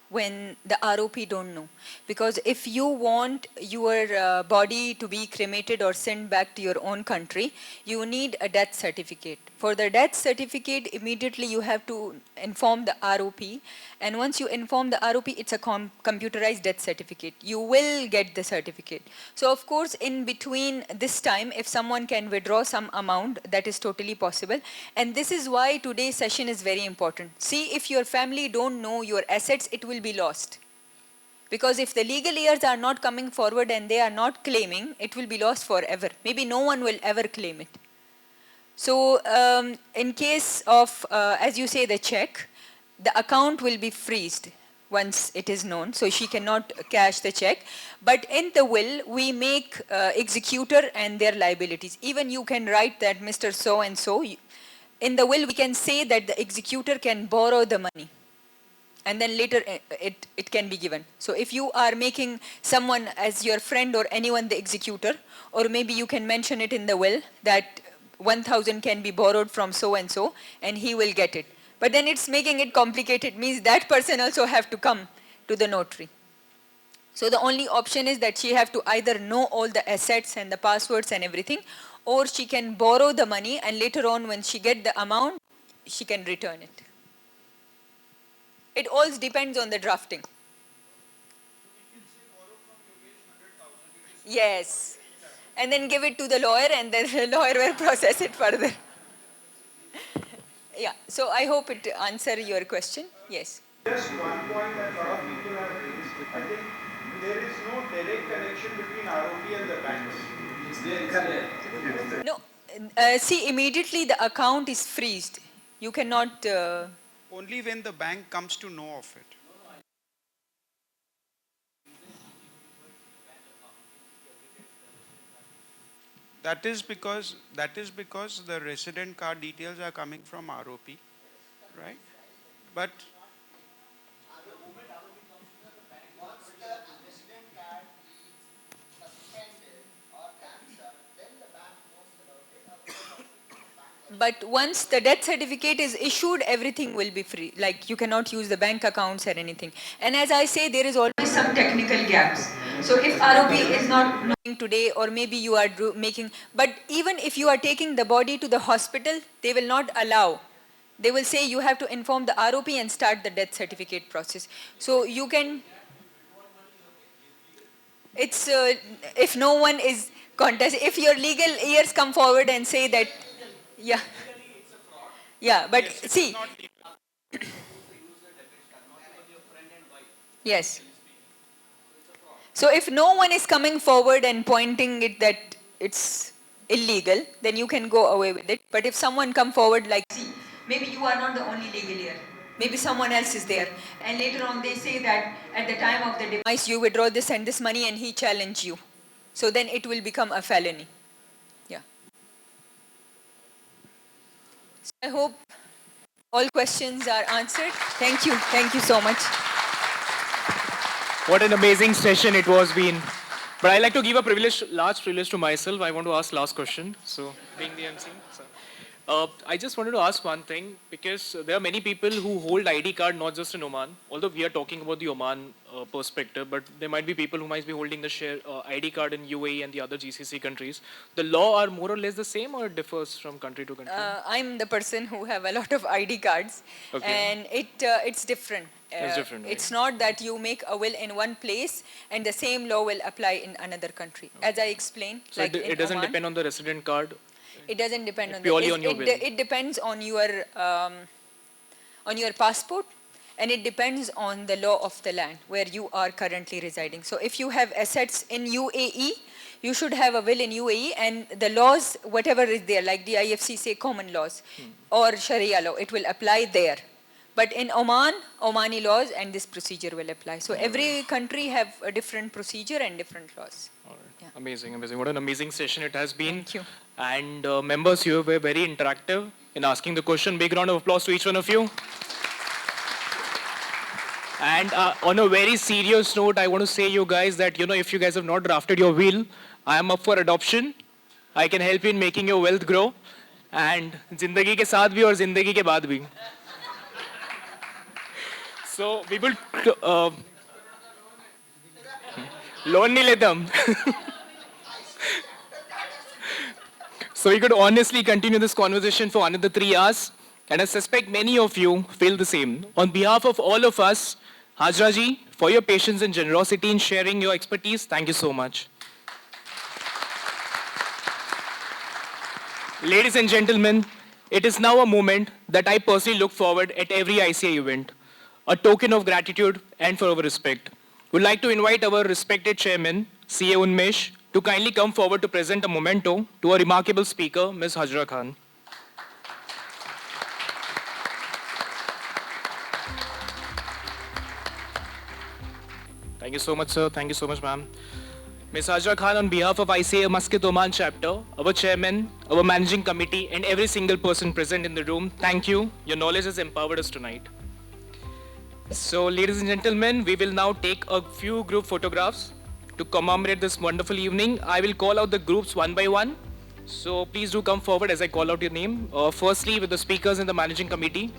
when the ROP don't know. Because if you want your body to be cremated or sent back to your own country, you need a death certificate. For the death certificate, immediately you have to inform the ROP. And once you inform the ROP, it's a computerized death certificate. You will get the certificate. So of course, in between this time, if someone can withdraw some amount, that is totally possible. And this is why today's session is very important. See, if your family don't know your assets, it will be lost. Because if the legal heirs are not coming forward and they are not claiming, it will be lost forever. Maybe no one will ever claim it. So in case of, as you say, the check, the account will be freezed once it is known, so she cannot cash the check. But in the will, we make executor and their liabilities. Even you can write that Mr. So-and-so. In the will, we can say that the executor can borrow the money, and then later it can be given. So if you are making someone as your friend or anyone the executor, or maybe you can mention it in the will that 1,000 can be borrowed from so-and-so, and he will get it. But then it's making it complicated, means that person also have to come to the notary. So the only option is that she have to either know all the assets and the passwords and everything, or she can borrow the money, and later on when she get the amount, she can return it. It all depends on the drafting. Yes. And then give it to the lawyer, and then the lawyer will process it further. Yeah, so I hope it answer your question. Yes. Just one point that a lot of people have raised. I think there is no direct connection between ROP and the banks. No, see, immediately the account is freezed. You cannot... Only when the bank comes to know of it. That is because the resident card details are coming from ROP, right? But But once the death certificate is issued, everything will be free. Like, you cannot use the bank accounts or anything. And as I say, there is always some technical gaps. So if ROP is not knowing today, or maybe you are making, but even if you are taking the body to the hospital, they will not allow. They will say you have to inform the ROP and start the death certificate process. So you can, it's, if no one is contesting, if your legal heirs come forward and say that, yeah. Yeah, but see. Yes. So if no one is coming forward and pointing it that it's illegal, then you can go away with it. But if someone come forward like, see, maybe you are not the only legal here. Maybe someone else is there. And later on they say that at the time of the demise you withdraw this and this money and he challenged you. So then it will become a felony. Yeah. So I hope all questions are answered. Thank you. Thank you so much. What an amazing session it was been. But I like to give a large privilege to myself. I want to ask last question. So, being the MC. I just wanted to ask one thing because there are many people who hold ID card not just in Oman. Although we are talking about the Oman perspective, but there might be people who might be holding the ID card in UAE and the other GCC countries. The law are more or less the same, or it differs from country to country? I'm the person who have a lot of ID cards, and it's different. It's different, right? It's not that you make a will in one place and the same law will apply in another country. As I explained, So like it doesn't depend on the resident card. It doesn't depend on purely on your will. It depends on your passport, and it depends on the law of the land where you are currently residing. So if you have assets in UAE, you should have a will in UAE, and the laws, whatever is there, like the IFC say common laws or Sharia law, it will apply there. But in Oman, Omani laws and this procedure will apply. So every country have a different procedure and different laws. Yeah. Amazing, amazing. What an amazing session it has been. Thank you. And members here were very interactive in asking the question. Big round of applause to each one of you. And on a very serious note, I want to say you guys that, if you guys have not drafted your will, I am up for adoption. I can help you in making your wealth grow. And zindagi ke saath bhi aur zindagi ke baad bhi. So we will loan nahi leta hum. So we could honestly continue this conversation for another 3 hours, and I suspect many of you feel the same. On behalf of all of us, Hajra ji, for your patience and generosity in sharing your expertise, thank you so much. Ladies and gentlemen, it is now a moment that I personally look forward at every ICAI event, a token of gratitude and for our respect. We'd like to invite our respected chairman, CA Unmesh, to kindly come forward to present a memento to a remarkable speaker, Ms. Hajra Khan. Thank you so much, sir. Thank you so much, ma'am. Ms. Hajra Khan, on behalf of ICAI Muscat Chapter, our chairman, our managing committee, and every single person present in the room, thank you. Your knowledge has empowered us tonight. So, ladies and gentlemen, we will now take a few group photographs to commemorate this wonderful evening. I will call out the groups one by one. So please do come forward as I call out your name. Firstly, with the speakers and the managing committee.